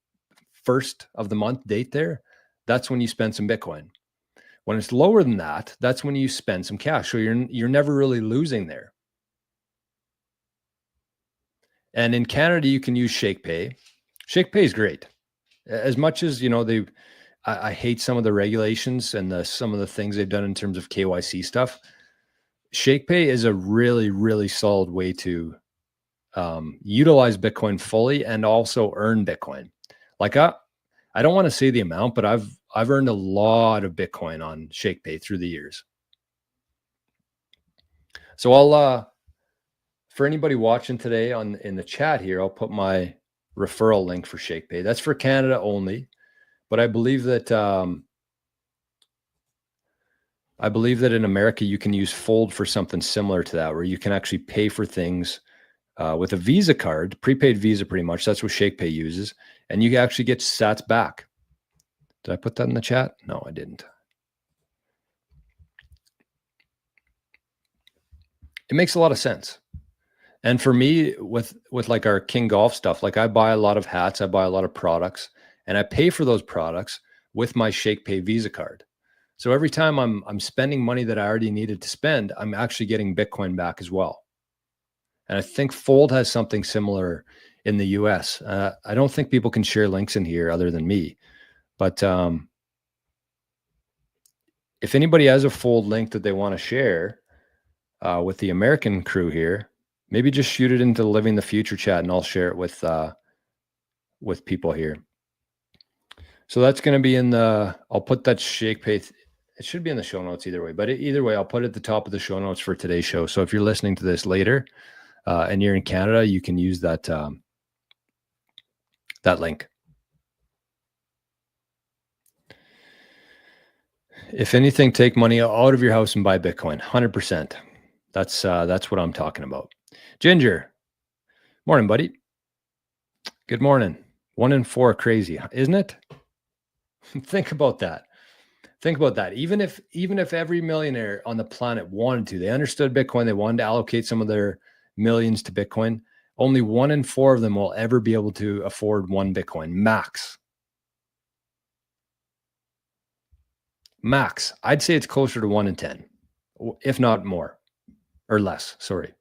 first of the month date there, that's when you spend some Bitcoin. When it's lower than that, that's when you spend some cash. So you're never really losing there. And in Canada, you can use ShakePay. ShakePay is great. As much as, I hate some of the regulations and some of the things they've done in terms of KYC stuff. ShakePay is a really, really solid way to utilize Bitcoin fully and also earn Bitcoin. Like, I don't want to say the amount, but I've earned a lot of Bitcoin on ShakePay through the years. So I'll for anybody watching today in the chat here, I'll put my referral link for ShakePay. That's for Canada only, but I believe that in America you can use Fold for something similar to that, where you can actually pay for things with a Visa card, prepaid Visa, pretty much. That's what ShakePay uses, and you actually get sats back. Did I put that in the chat? No, I didn't. It makes a lot of sense. And for me, with like our King Golf stuff, like, I buy a lot of hats, I buy a lot of products, and I pay for those products with my ShakePay Visa card. So every time I'm spending money that I already needed to spend, I'm actually getting Bitcoin back as well. And I think Fold has something similar in the US. I don't think people can share links in here other than me. But if anybody has a Fold link that they want to share with the American crew here, maybe just shoot it into the Living the Future chat and I'll share it with people here. So that's going to be I'll put that ShakePay. It should be in the show notes either way, but either way, I'll put it at the top of the show notes for today's show. So if you're listening to this later and you're in Canada, you can use that link. If anything, take money out of your house and buy Bitcoin. 100%. That's what I'm talking about. Ginger, morning, buddy. Good morning. 1 in 4, crazy, isn't it? Think about that. Think about that. Even if every millionaire on the planet wanted to, they understood Bitcoin, they wanted to allocate some of their millions to Bitcoin, only 1 in 4 of them will ever be able to afford 1 Bitcoin max. Max. I'd say it's closer to 1 in 10, if not more or less. Sorry.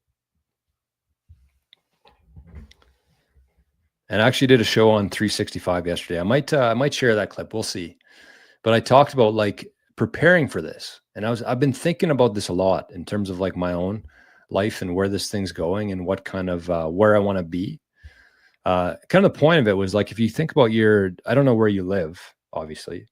And I actually did a show on 365 yesterday. I might share that clip. We'll see. But I talked about like preparing for this. And I've been thinking about this a lot in terms of like my own life and where this thing's going and what kind of where I want to be. Kind of the point of it was like, if you think about I don't know where you live, obviously.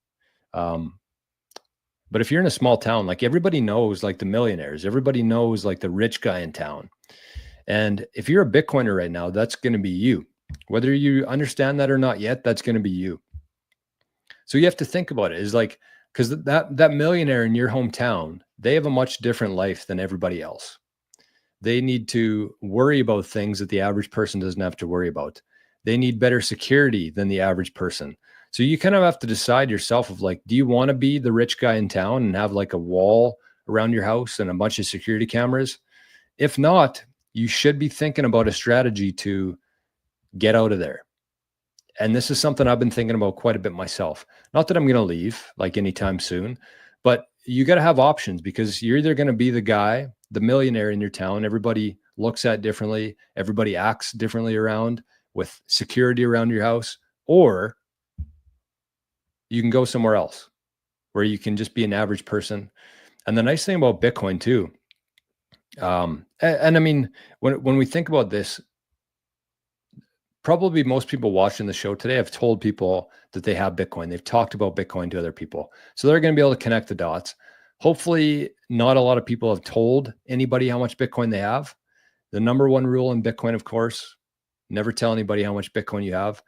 But if you're in a small town, like everybody knows like the millionaires, everybody knows like the rich guy in town. And if you're a Bitcoiner right now, that's going to be you. Whether you understand that or not yet, that's going to be you. So you have to think about it. Is like, because that millionaire in your hometown, they have a much different life than everybody else. They need to worry about things that the average person doesn't have to worry about. They need better security than the average person. So you kind of have to decide yourself of like, do you want to be the rich guy in town and have like a wall around your house and a bunch of security cameras? If not, you should be thinking about a strategy to get out of there. And this is something I've been thinking about quite a bit myself. Not that I'm going to leave like anytime soon, but you got to have options, because you're either going to be the guy, the millionaire in your town, everybody looks at differently, everybody acts differently around, with security around your house, or you can go somewhere else where you can just be an average person. And the nice thing about Bitcoin too, and I mean, when we think about this, probably most people watching the show today have told people that they have Bitcoin. They've talked about Bitcoin to other people. So they're going to be able to connect the dots. Hopefully, not a lot of people have told anybody how much Bitcoin they have. The number one rule in Bitcoin, of course, never tell anybody how much Bitcoin you have,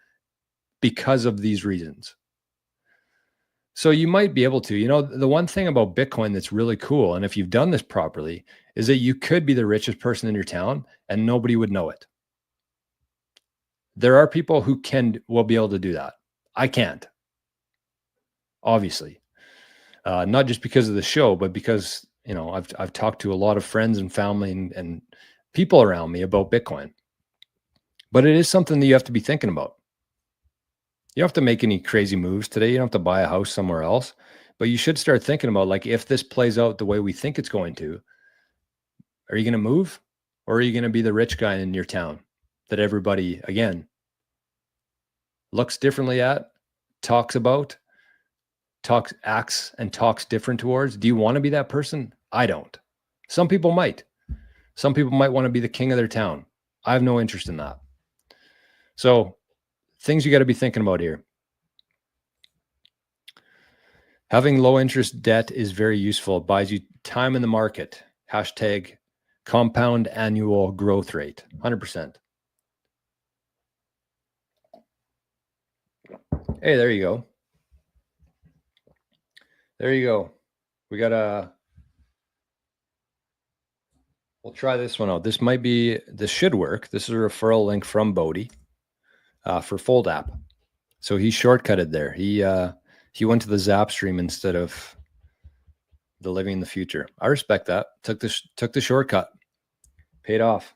because of these reasons. So you might be able to, the one thing about Bitcoin that's really cool, and if you've done this properly, is that you could be the richest person in your town and nobody would know it. There are people who will be able to do that. I can't, obviously, not just because of the show, but because, I've talked to a lot of friends and family and people around me about Bitcoin. But it is something that you have to be thinking about. You don't have to make any crazy moves today. You don't have to buy a house somewhere else, but you should start thinking about, like, if this plays out the way we think it's going to, are you going to move, or are you going to be the rich guy in your town that everybody, again, looks differently at, acts and talks different towards? Do you want to be that person? I don't. Some people might. Some people might want to be the king of their town. I have no interest in that. So things you got to be thinking about here. Having low interest debt is very useful. It buys you time in the market. Hashtag compound annual growth rate, 100%. Hey, there you go. There you go. We'll try this one out. This should work. This is a referral link from Bodie for Fold app. So he shortcutted there. He went to the Zap stream instead of the Living in the Future. I respect that. Took the shortcut. Paid off.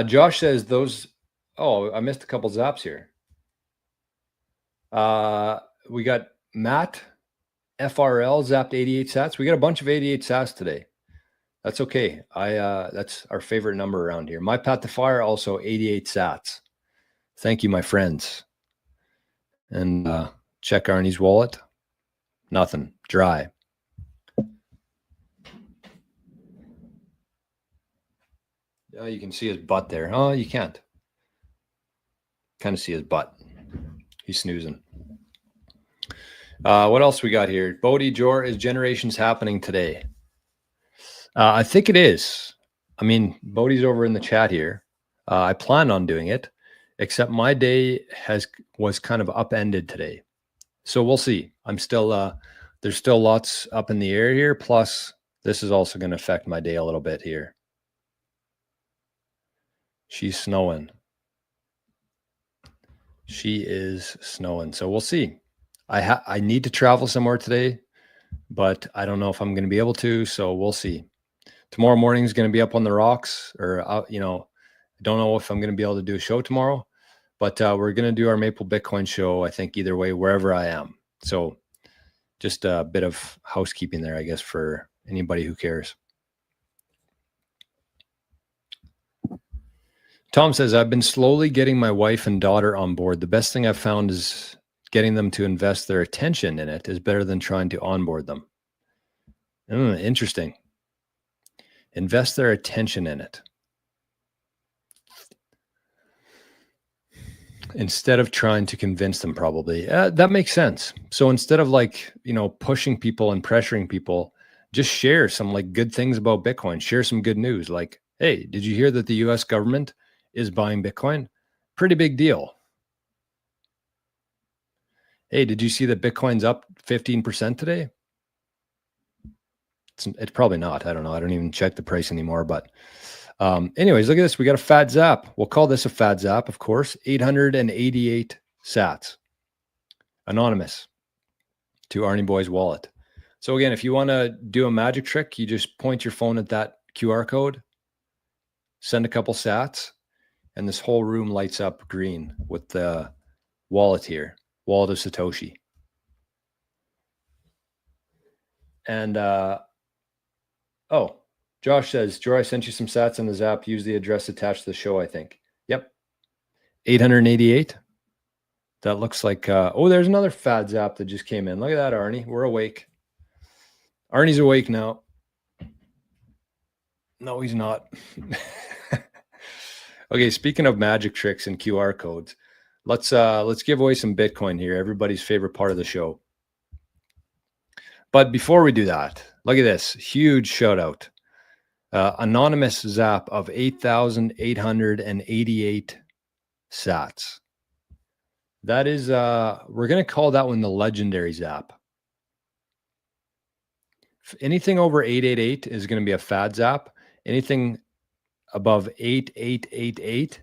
Josh says I missed a couple zaps here. We got Matt FRL zapped 88 sats. We got a bunch of 88 sats today. That's okay. That's our favorite number around here. My Path to Fire also 88 sats. Thank you, my friends. And check Arnie's wallet. Nothing. Dry. Oh, you can see his butt there. Oh, you can't. Kind of see his butt. He's snoozing. What else we got here? Bodie Jor, is Generations happening today? I think it is. I mean, Bodie's over in the chat here. I plan on doing it, except my day was kind of upended today. So we'll see. I'm still there's still lots up in the air here. Plus, this is also going to affect my day a little bit here. She's snowing. She is snowing. So we'll see. I need to travel somewhere today, but I don't know if I'm going to be able to. So we'll see. Tomorrow morning is going to be up on the rocks, or out, I don't know if I'm going to be able to do a show tomorrow, but we're going to do our Maple Bitcoin show, I think, either way, wherever I am. So just a bit of housekeeping there, I guess, for anybody who cares. Tom says, I've been slowly getting my wife and daughter on board. The best thing I've found is getting them to invest their attention in it is better than trying to onboard them. Interesting. Invest their attention in it instead of trying to convince them, probably. That makes sense. So instead of pushing people and pressuring people, just share some good things about Bitcoin. Share some good news. Like, hey, did you hear that the US government is buying Bitcoin? Pretty big deal. Hey, did you see that Bitcoin's up 15% today? It's probably not. I don't know. I don't even check the price anymore. But anyways, look at this. We got a fat zap. We'll call this a fat zap, of course. 888 sats. Anonymous to Arnie Boy's wallet. So again, if you want to do a magic trick, you just point your phone at that QR code, send a couple sats, and this whole room lights up green with the wallet here, wallet of Satoshi. And Josh says, Joy, I sent you some sats on the Zap. Use the address attached to the show, I think. Yep. 888. That looks like, there's another fat Zap that just came in. Look at that, Arnie. We're awake. Arnie's awake now. No, he's not. Okay, speaking of magic tricks and QR codes, let's give away some Bitcoin here, everybody's favorite part of the show. But before we do that, look at this huge shout out. Anonymous zap of 8,888 sats. That is, we're going to call that one the legendary zap. Anything over 888 is going to be a fad zap. Anything above 8888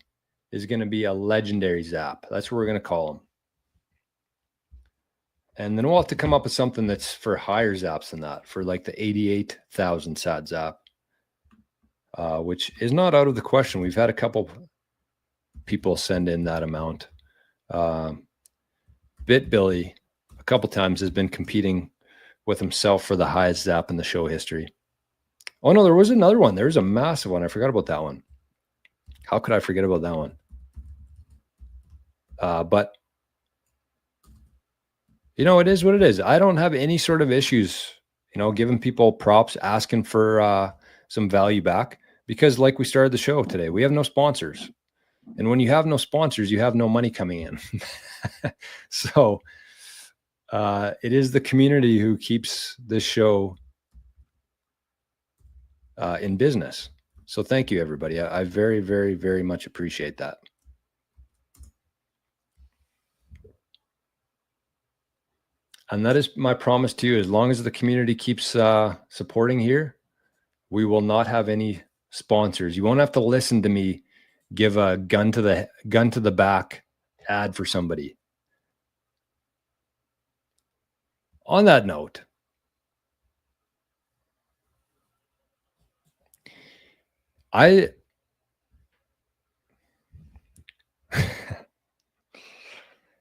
is going to be a legendary zap. That's what we're going to call them. And then we'll have to come up with something that's for higher zaps than that, for like the 88,000 sat zap, which is not out of the question. We've had a couple people send in that amount. BitBilly a couple times has been competing with himself for the highest zap in the show history. Oh no, there was another one. There was a massive one. I forgot about that one. How could I forget about that one? But it is what it is. I don't have any sort of issues, giving people props, asking for some value back, because like we started the show today, we have no sponsors. And when you have no sponsors, you have no money coming in. So it is the community who keeps this show in business. So thank you, everybody. I very, very, very much appreciate that. And that is my promise to you. As long as the community keeps supporting here, we will not have any sponsors. You won't have to listen to me give a gun to the back ad for somebody. On that note,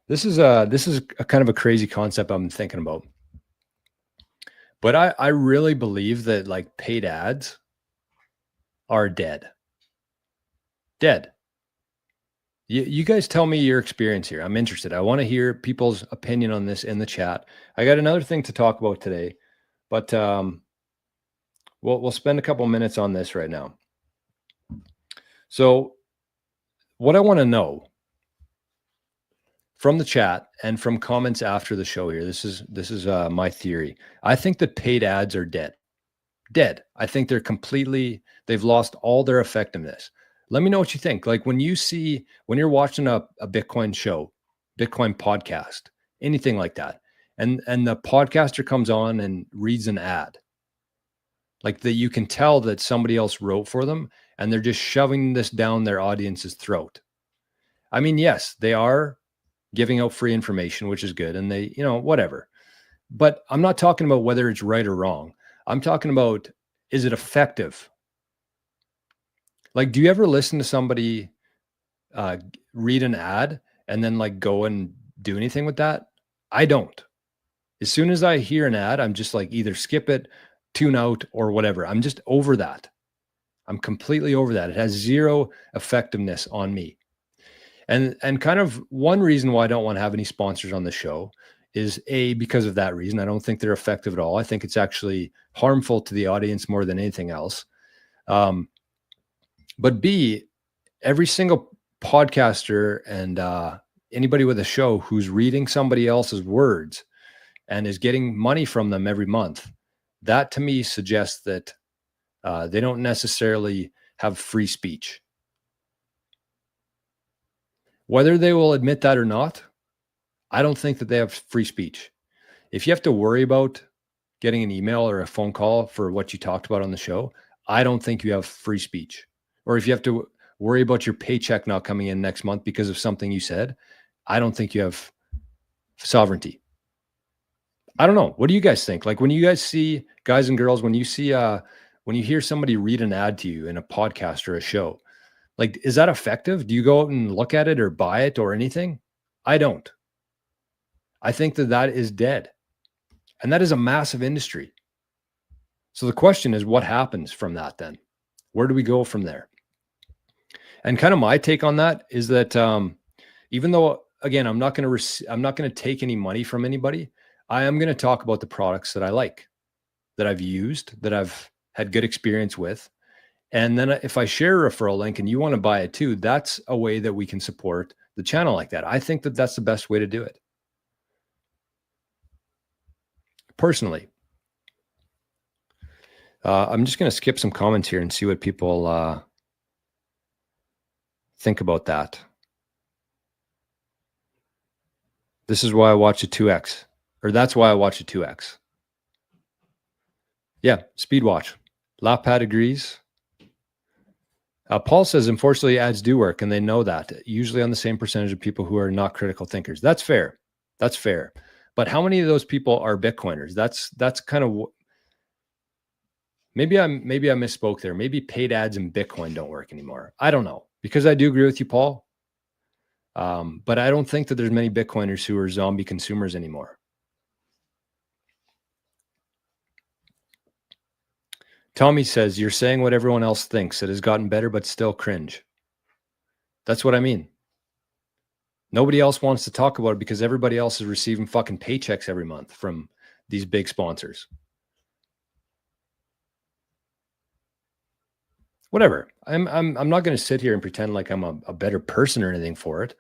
this is a kind of a crazy concept I'm thinking about. But I really believe that paid ads are dead. Dead. You guys tell me your experience here. I'm interested. I want to hear people's opinion on this in the chat. I got another thing to talk about today, but we'll spend a couple minutes on this right now. So what I want to know from the chat and from comments after the show here, this is my theory. I think that paid ads are dead. Dead. I think they've lost all their effectiveness. Let me know what you think. Like when you're watching a Bitcoin show, Bitcoin podcast, anything like that, and the podcaster comes on and reads an ad, like that you can tell that somebody else wrote for them and they're just shoving this down their audience's throat. I mean, yes, they are giving out free information, which is good. And they, whatever. But I'm not talking about whether it's right or wrong. I'm talking about, is it effective? Like, do you ever listen to somebody read an ad and then like go and do anything with that? I don't. As soon as I hear an ad, I'm just like either skip it, tune out, or whatever. I'm just over that. I'm completely over that. It has zero effectiveness on me. And kind of one reason why I don't want to have any sponsors on the show is because of that reason. I don't think they're effective at all. I think it's actually harmful to the audience more than anything else. But B, every single podcaster and anybody with a show who's reading somebody else's words and is getting money from them every month, that to me suggests that they don't necessarily have free speech. Whether they will admit that or not, I don't think that they have free speech. If you have to worry about getting an email or a phone call for what you talked about on the show, I don't think you have free speech. Or if you have to worry about your paycheck not coming in next month because of something you said, I don't think you have sovereignty. I don't know. What do you guys think? Like when you guys see, guys and girls, when you see, when you hear somebody read an ad to you in a podcast or a show, like, is that effective? Do you go out and look at it or buy it or anything? I don't. I think that is dead. And that is a massive industry. So the question is, what happens from that then? Where do we go from there? And kind of my take on that is that even though, again, I'm not going to take any money from anybody, I am going to talk about the products that I like, that I've used, that I've had good experience with. And then if I share a referral link and you want to buy it too, that's a way that we can support the channel like that. I think that that's the best way to do it. Personally, I'm just going to skip some comments here and see what people think about that. This is why I watch a 2X, or that's why I watch a 2X. Yeah, speed watch. Lapad agrees. Paul says, unfortunately, ads do work, and they know that, usually on the same percentage of people who are not critical thinkers. That's fair. That's fair. But how many of those people are Bitcoiners? That's kind of, maybe I misspoke there. Maybe paid ads in Bitcoin don't work anymore. I don't know, because I do agree with you, Paul. But I don't think that there's many Bitcoiners who are zombie consumers anymore. Tommy says, you're saying what everyone else thinks. It has gotten better, but still cringe. That's what I mean. Nobody else wants to talk about it because everybody else is receiving fucking paychecks every month from these big sponsors. Whatever. I'm not going to sit here and pretend like I'm a better person or anything for it.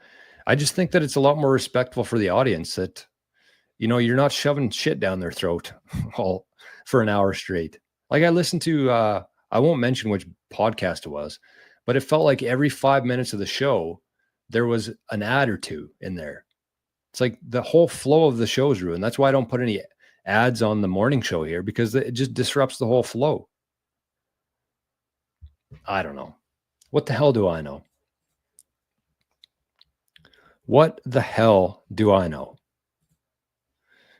I just think that it's a lot more respectful for the audience that, you're not shoving shit down their throat all for an hour straight. Like I listened to, I won't mention which podcast it was, but it felt like every 5 minutes of the show, there was an ad or two in there. It's like the whole flow of the show is ruined. That's why I don't put any ads on the morning show here, because it just disrupts the whole flow. I don't know. What the hell do I know? What the hell do I know?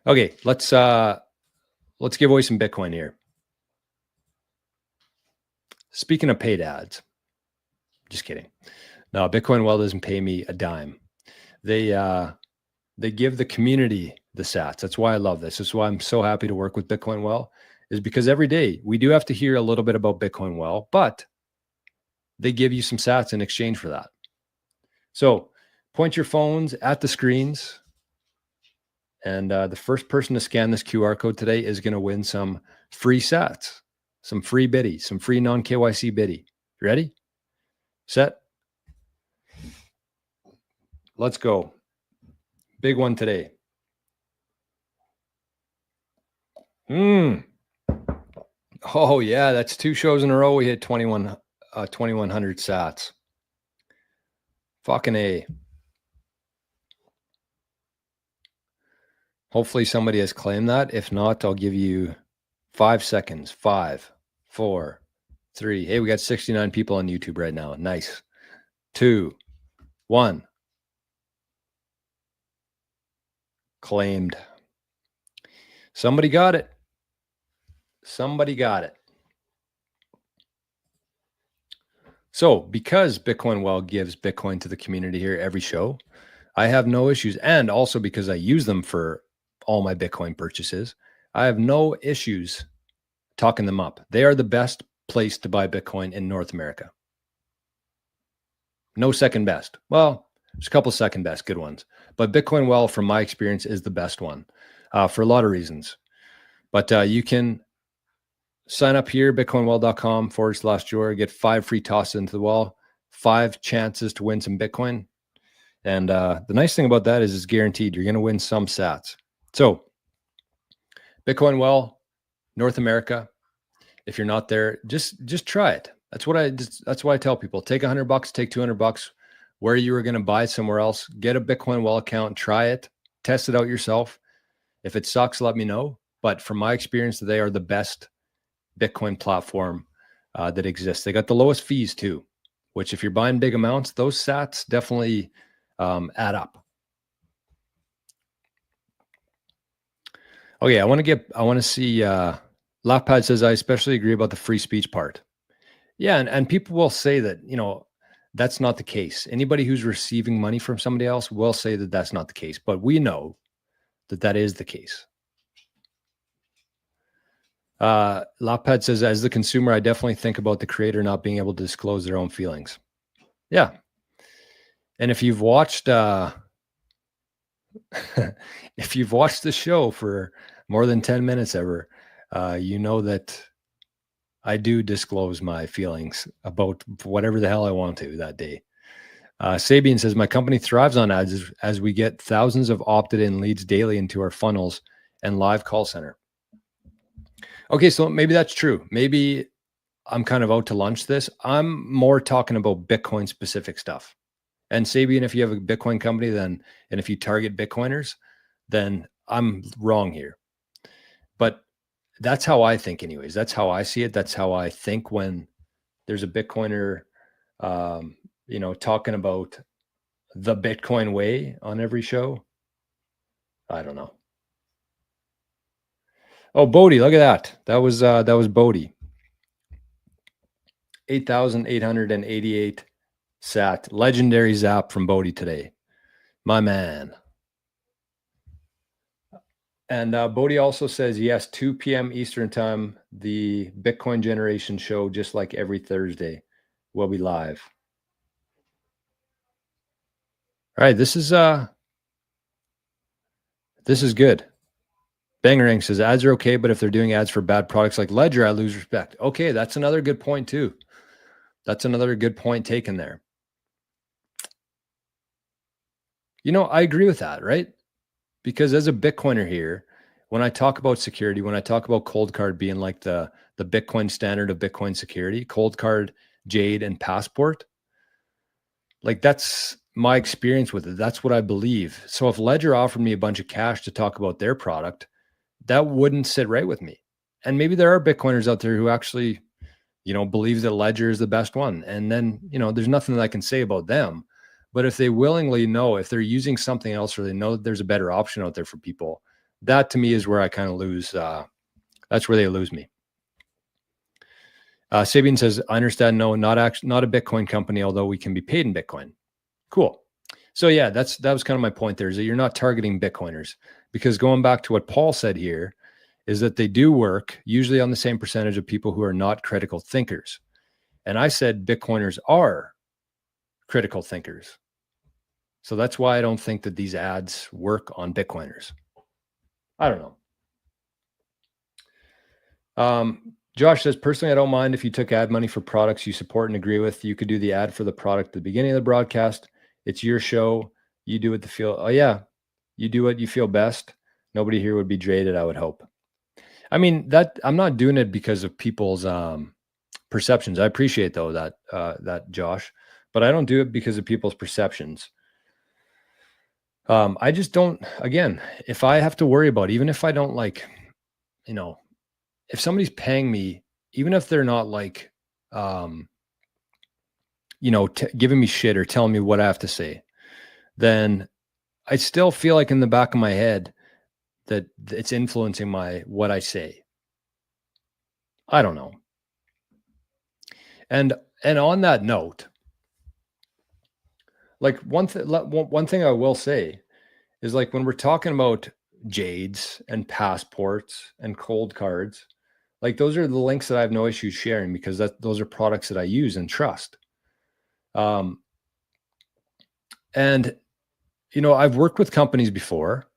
Okay, let's give away some Bitcoin here. Speaking of paid ads, just kidding. No, Bitcoin Well doesn't pay me a dime. They give the community the sats. That's why I love this. That's why I'm so happy to work with Bitcoin Well, is because every day we do have to hear a little bit about Bitcoin Well, but they give you some sats in exchange for that. So point your phones at the screens, and the first person to scan this QR code today is going to win some free sats, some free biddy, some free non-KYC biddy. Ready? Set? Let's go. Big one today. Oh yeah, that's 2 shows in a row. We hit 2100 sats. Fucking A. Hopefully somebody has claimed that. If not, I'll give you 5 seconds. 5, 4, 3. Hey, we got 69 people on YouTube right now. Nice. 2, 1. Claimed. Somebody got it. Somebody got it. So because Bitcoin Well gives Bitcoin to the community here every show, I have no issues. And also because I use them for all my Bitcoin purchases, I have no issues talking them up. They are the best place to buy Bitcoin in North America. No second best. Well, there's a couple second best good ones, but Bitcoin Well, from my experience, is the best one for a lot of reasons. But you can sign up here, bitcoinwell.com/Jor, get 5 free tosses into the well, 5 chances to win some Bitcoin. And the nice thing about that is it's guaranteed. You're going to win some sats. So Bitcoin Well, North America. If you're not there, just try it. That's why I tell people, take $100, take $200, where you were going to buy somewhere else, get a Bitcoin Well account, try it, test it out yourself. If it sucks, let me know. But from my experience, they are the best Bitcoin platform that exists. They got the lowest fees too, which if you're buying big amounts, those sats definitely add up. Okay, I want to see, Lapad says, I especially agree about the free speech part. Yeah, and people will say that, that's not the case. Anybody who's receiving money from somebody else will say that that's not the case, but we know that that is the case. Lapad says, as the consumer, I definitely think about the creator not being able to disclose their own feelings. Yeah. And if you've watched, if you've watched the show for more than 10 minutes ever, you know that I do disclose my feelings about whatever the hell I want to that day. Sabian says, my company thrives on ads as we get thousands of opted-in leads daily into our funnels and live call center. Okay, so maybe that's true. Maybe I'm kind of out to lunch this. I'm more talking about Bitcoin specific stuff. And Sabian, if you have a Bitcoin company, and if you target Bitcoiners, then I'm wrong here. But that's how I think anyways. That's how I see it. That's how I think when there's a Bitcoiner, talking about the Bitcoin way on every show. I don't know. Oh, Bodie, look at that. That was Bodie. 8,888 sat. Legendary zap from Bodie today. My man. And Bodie also says, yes, 2 p.m. Eastern time, the Bitcoin Generation show, just like every Thursday, will be live. All right, this is good. Bangerang says, ads are okay, but if they're doing ads for bad products like Ledger, I lose respect. Okay, that's another good point too. That's another good point taken there. I agree with that, right? Because as a Bitcoiner here, when I talk about security, when I talk about Cold Card being like the Bitcoin standard of Bitcoin security, Cold Card, Jade, and Passport, like that's my experience with it. That's what I believe. So if Ledger offered me a bunch of cash to talk about their product, that wouldn't sit right with me. And maybe there are Bitcoiners out there who actually, believe that Ledger is the best one. And then, there's nothing that I can say about them. But if they willingly know, if they're using something else, or they know that there's a better option out there for people, that to me is where I kind of lose. That's where they lose me. Sabian says, I understand. No, not a Bitcoin company, although we can be paid in Bitcoin. Cool. So yeah, that was kind of my point there, is that you're not targeting Bitcoiners, because going back to what Paul said here is that they do work usually on the same percentage of people who are not critical thinkers. And I said Bitcoiners are critical thinkers. So that's why I don't think that these ads work on Bitcoiners. I don't know. Josh says, personally, I don't mind if you took ad money for products you support and agree with. You could do the ad for the product at the beginning of the broadcast. It's your show. You do what you do what you feel best. Nobody here would be jaded, I would hope. I mean, that I'm not doing it because of people's perceptions. I appreciate though that, Josh, but I don't do it because of people's perceptions. I just don't, again, if I have to worry about, even if I don't like, you know, if somebody's paying me, even if they're not like, um, giving me shit or telling me what I have to say, then I still feel like in the back of my head that it's influencing what I say. I don't know. And on that note, like one thing I will say is, like, when we're talking about jades and passports and cold cards, like, those are the links that I have no issues sharing, because those are products that I use and trust. And I've worked with companies before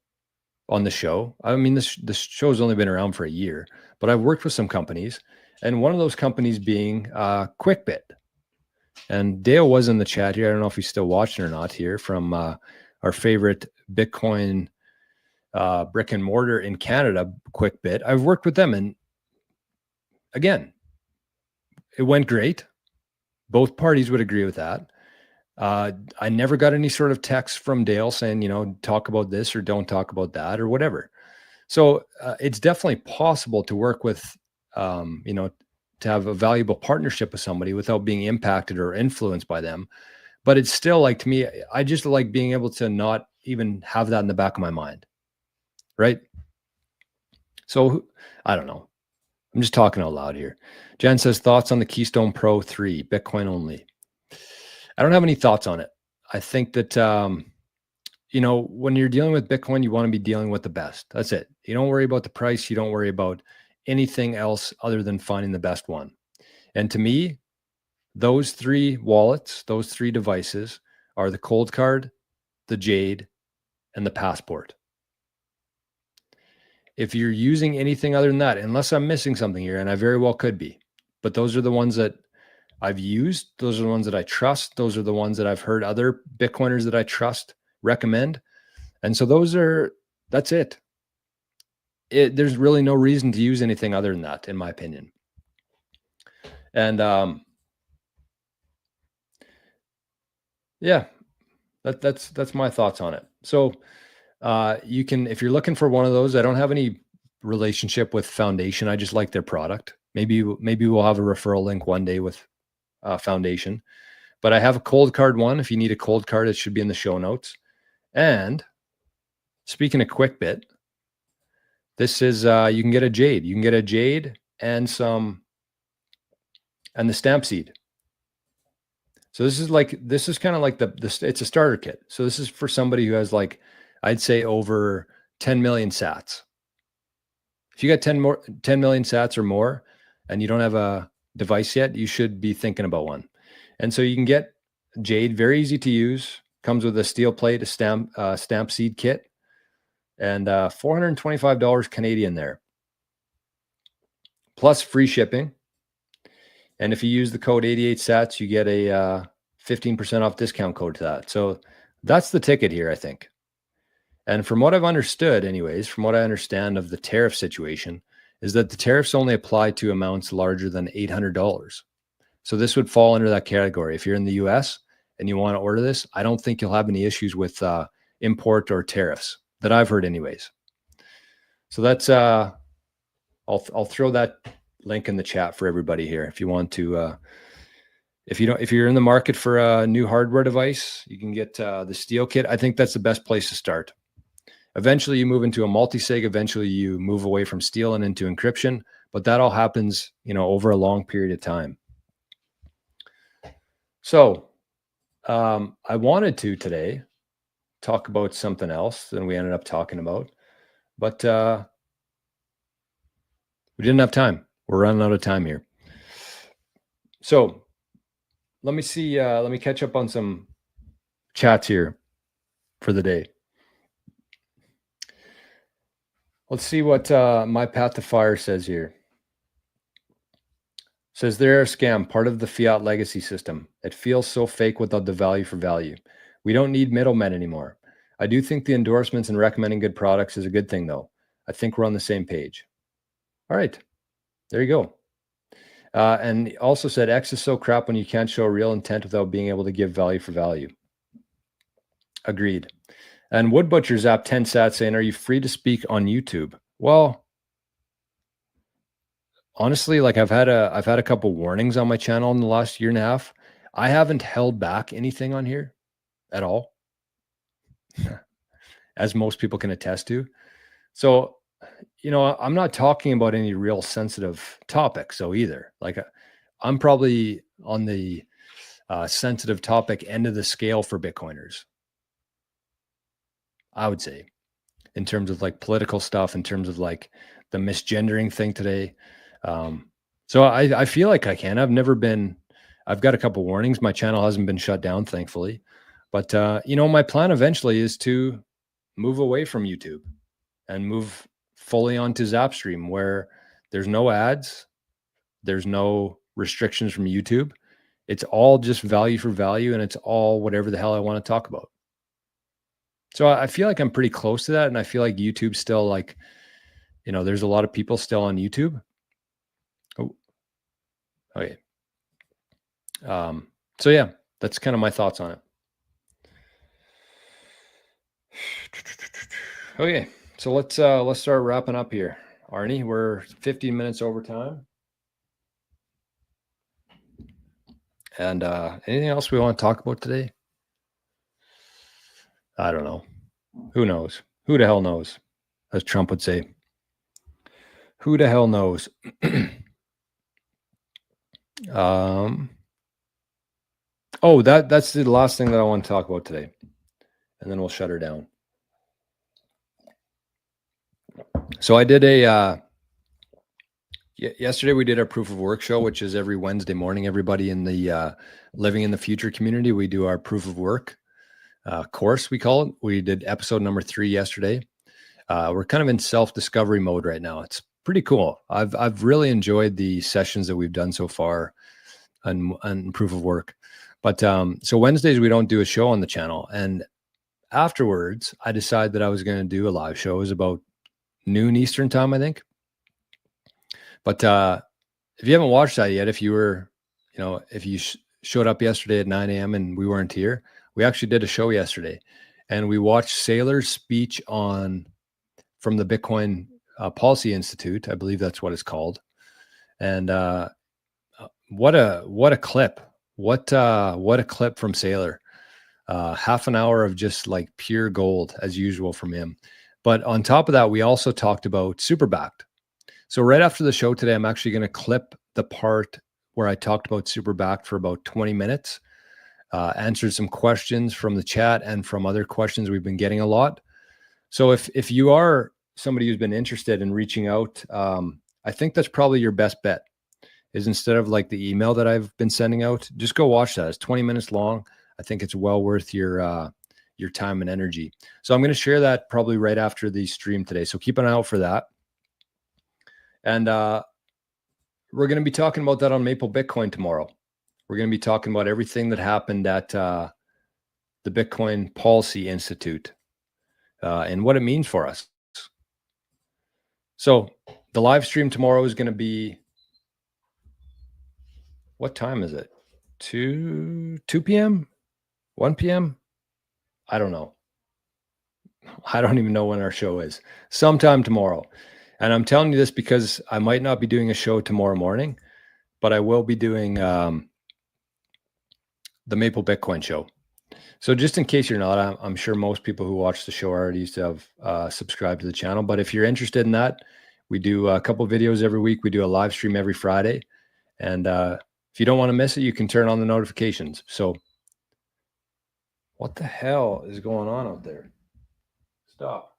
on the show. I mean, this show's only been around for a year, but I've worked with some companies, and one of those companies being QuickBit. And Dale was in the chat here. I don't know if he's still watching or not here, from our favorite Bitcoin brick and mortar in Canada, QuickBit. I've worked with them, and again, it went great. Both parties would agree with that. I never got any sort of text from Dale saying, talk about this or don't talk about that or whatever. So it's definitely possible to work with, to have a valuable partnership with somebody without being impacted or influenced by them. But it's still, like, to me, I just like being able to not even have that in the back of my mind. Right. So I don't know. I'm just talking out loud here. Jen says, thoughts on the Keystone Pro 3, Bitcoin only. I don't have any thoughts on it. I think that, when you're dealing with Bitcoin, you want to be dealing with the best. That's it. You don't worry about the price. You don't worry about anything else other than finding the best one. And to me, those three wallets, those three devices are the Cold Card, the Jade, and the Passport. If you're using anything other than that, unless I'm missing something here, and I very well could be, but those are the ones that I've used. Those are the ones that I trust. Those are the ones that I've heard other Bitcoiners that I trust recommend. And so that's it. There's really no reason to use anything other than that, in my opinion. And yeah, that's my thoughts on it. So you can, if you're looking for one of those, I don't have any relationship with Foundation. I just like their product. Maybe we'll have a referral link one day with Foundation, but I have a Cold Card one. If you need a Cold Card, it should be in the show notes. And speaking of QuickBit, this is you can get a Jade. You can get a Jade and the Stamp Seed. So this is kind of like it's a starter kit. So this is for somebody who has, like, I'd say over 10 million sats. If you got 10 million sats or more and you don't have a device yet, you should be thinking about one. And so you can get Jade, very easy to use, comes with a steel plate, a Stamp Seed kit, and $425 Canadian there, plus free shipping. And if you use the code 88 sats, you get a 15% off discount code to that. So that's the ticket here, I think. And from what I've understood, anyways, from what I understand of the tariff situation, is that the tariffs only apply to amounts larger than $800. So this would fall under that category. If you're in the US and you want to order this, I don't think you'll have any issues with import or tariffs that I've heard, anyways. So that's I'll throw that link in the chat for everybody here. If you want to, if you're in the market for a new hardware device, you can get the Steel Kit. I think that's the best place to start. Eventually you move into a multi-sig. Eventually you move away from steel and into encryption, but that all happens, over a long period of time. So I wanted to today talk about something else than we ended up talking about, but we didn't have time. We're running out of time here. So let me see. Let me catch up on some chats here for the day. Let's see what My Path to Fire says here. Says they're a scam, part of the fiat legacy system. It feels so fake without the value for value. We don't need middlemen anymore. I do think the endorsements and recommending good products is a good thing, though. I think we're on the same page. All right. There you go. And he also said, X is so crap when you can't show real intent without being able to give value for value. Agreed. And Wood Butcher's app 10 sat saying, are you free to speak on YouTube? Well, honestly, like I've had a couple warnings on my channel in the last year and a half. I haven't held back anything on here at all, as most people can attest to. So, I'm not talking about any real sensitive topics. So either like I'm probably on the sensitive topic end of the scale for Bitcoiners, I would say, in terms of like political stuff, in terms of like the misgendering thing today. So I feel like I can. I've got a couple warnings. My channel hasn't been shut down, thankfully. But, my plan eventually is to move away from YouTube and move fully onto Zapstream, where there's no ads, there's no restrictions from YouTube. It's all just value for value, and it's all whatever the hell I want to talk about. So I feel like I'm pretty close to that. And I feel like YouTube's still like, there's a lot of people still on YouTube. Oh, okay. So yeah, that's kind of my thoughts on it. Okay. So let's start wrapping up here. Arnie, we're 15 minutes over time. And anything else we want to talk about today? I don't know. Who knows? Who the hell knows? As Trump would say. Who the hell knows? Oh, that's the last thing that I want to talk about today. And then we'll shut her down. So I did yesterday we did our proof of work show, which is every Wednesday morning. Everybody in the Living in the Future community, we do our proof of work course, we call it. We did episode number 3 yesterday. We're kind of in self-discovery mode right now. It's pretty cool. I've really enjoyed the sessions that we've done so far on proof of work. But so Wednesdays we don't do a show on the channel, and afterwards I decided that I was going to do a live show. It was about noon Eastern time, I think. But if you haven't watched that yet, if you were, if you showed up yesterday at 9 a.m. and we weren't here, we actually did a show yesterday, and we watched Saylor's speech from the Bitcoin Policy Institute. I believe that's what it's called. And what a clip. What a clip from Saylor. Half an hour of just like pure gold as usual from him. But on top of that, we also talked about super backed. So right after the show today, I'm actually going to clip the part where I talked about super backed for about 20 minutes, answered some questions from the chat and from other questions we've been getting a lot. So if you are somebody who's been interested in reaching out, I think that's probably your best bet, is instead of like the email that I've been sending out, just go watch that. It's 20 minutes long. I think it's well worth your time and energy. So I'm going to share that probably right after the stream today. So keep an eye out for that. And we're going to be talking about that on Maple Bitcoin tomorrow. We're going to be talking about everything that happened at the Bitcoin Policy Institute and what it means for us. So the live stream tomorrow is going to be, what time is it? 2 p.m.? 1 p.m.? I don't know. I don't even know when our show is. Sometime tomorrow. And I'm telling you this because I might not be doing a show tomorrow morning, but I will be doing the Maple Bitcoin show. So just in case you're not, I'm sure most people who watch the show already used to have subscribed to the channel. But if you're interested in that, we do a couple videos every week. We do a live stream every Friday. And if you don't want to miss it, you can turn on the notifications. So what the hell is going on out there? Stop.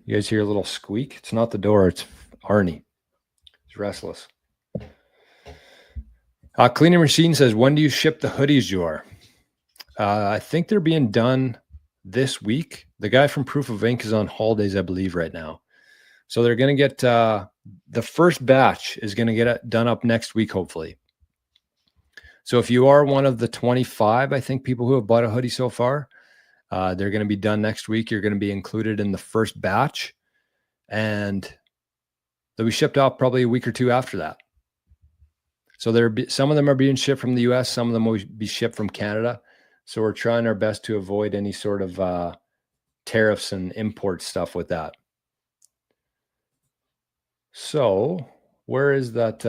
You guys hear a little squeak? It's not the door. It's Arnie. He's restless. Cleaning Machine says, when do you ship the hoodies you are? I think they're being done this week. The guy from Proof of Ink is on holidays, I believe, right now. So they're going to get the first batch is going to get done up next week, hopefully. So if you are one of the 25, I think, people who have bought a hoodie so far, they're going to be done next week. You're going to be included in the first batch, and they'll be shipped off probably a week or two after that. So some of them are being shipped from the US. Some of them will be shipped from Canada. So we're trying our best to avoid any sort of tariffs and import stuff with that. So where is that?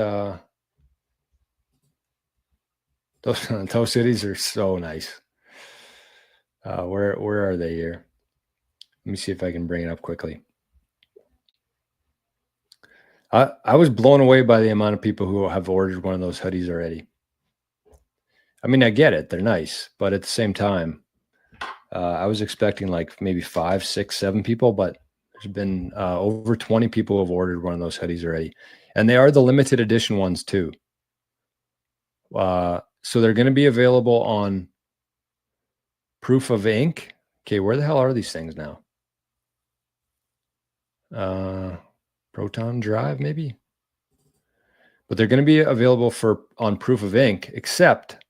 Those hoodies are so nice. Where are they here? Let me see if I can bring it up quickly. I was blown away by the amount of people who have ordered one of those hoodies already. I mean, I get it. They're nice, but at the same time, I was expecting like maybe 5, 6, 7 people, but there's been over 20 people who have ordered one of those hoodies already. And they are the limited edition ones too. So they're going to be available on Proof of Ink. Okay, where the hell are these things now? Proton Drive, maybe? But they're going to be available on Proof of Ink, except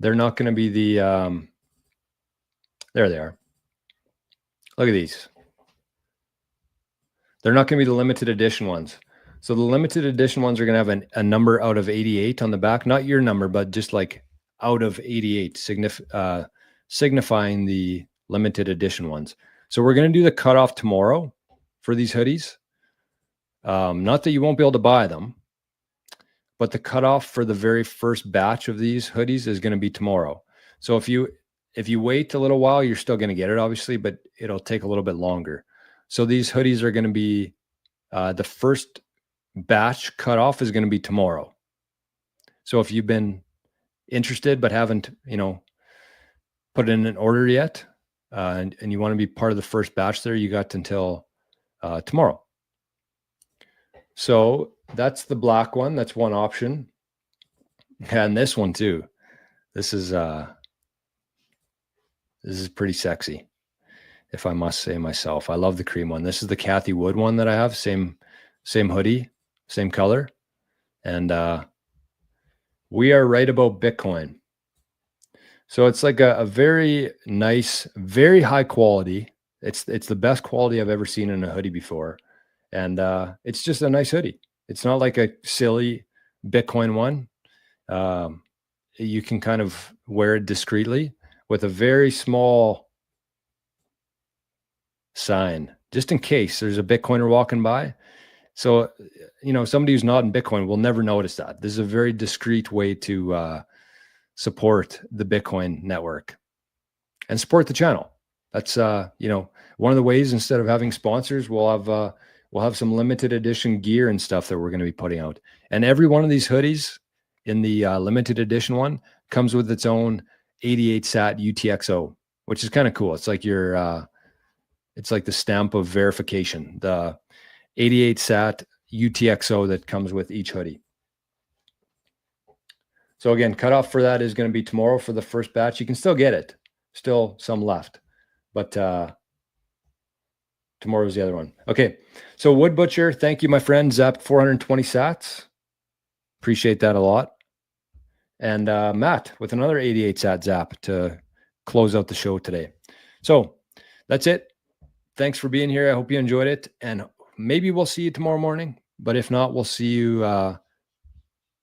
they're not going to be the there they are. Look at these. They're not going to be the limited edition ones. So the limited edition ones are going to have a number out of 88 on the back, not your number, but just like out of 88, signifying the limited edition ones. So we're going to do the cutoff tomorrow for these hoodies. Not that you won't be able to buy them, but the cutoff for the very first batch of these hoodies is going to be tomorrow. So if you wait a little while, you're still going to get it, obviously, but it'll take a little bit longer. So these hoodies are going to be the first batch cutoff is going to be tomorrow. So if you've been interested but haven't, put in an order yet, and you want to be part of the first batch there, you got until tomorrow. So that's the black one. That's one option. And this one too. This is pretty sexy, if I must say myself. I love the cream one. This is the Kathy Wood one that I have. Same hoodie, same color. And we are right about Bitcoin. So it's like a very nice, very high quality. It's the best quality I've ever seen in a hoodie before. And it's just a nice hoodie. It's not like a silly Bitcoin one. You can kind of wear it discreetly with a very small sign, just in case there's a Bitcoiner walking by. So, somebody who's not in Bitcoin will never notice that. This is a very discreet way to support the Bitcoin network and support the channel. That's, one of the ways. Instead of having sponsors, we'll have some limited edition gear and stuff that we're going to be putting out. And every one of these hoodies in the limited edition one comes with its own 88 sat UTXO, which is kind of cool. It's like it's like the stamp of verification, the 88 sat UTXO that comes with each hoodie. So again, cutoff for that is going to be tomorrow for the first batch. You can still get it, still some left, but tomorrow's the other one. Okay, so Wood Butcher, thank you, my friend. Zapped 420 sats. Appreciate that a lot. And Matt with another 88 sat zap to close out the show today. So that's it. Thanks for being here. I hope you enjoyed it. And maybe we'll see you tomorrow morning. But if not, we'll see you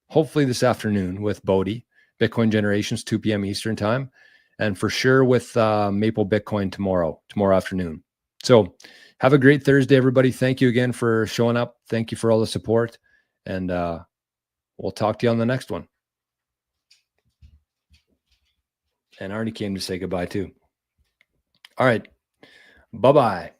hopefully this afternoon with Bodie, Bitcoin Generations, 2 p.m. Eastern time. And for sure with Maple Bitcoin tomorrow afternoon. So have a great Thursday, everybody. Thank you again for showing up. Thank you for all the support. And we'll talk to you on the next one. And Arnie came to say goodbye too. All right. Bye-bye.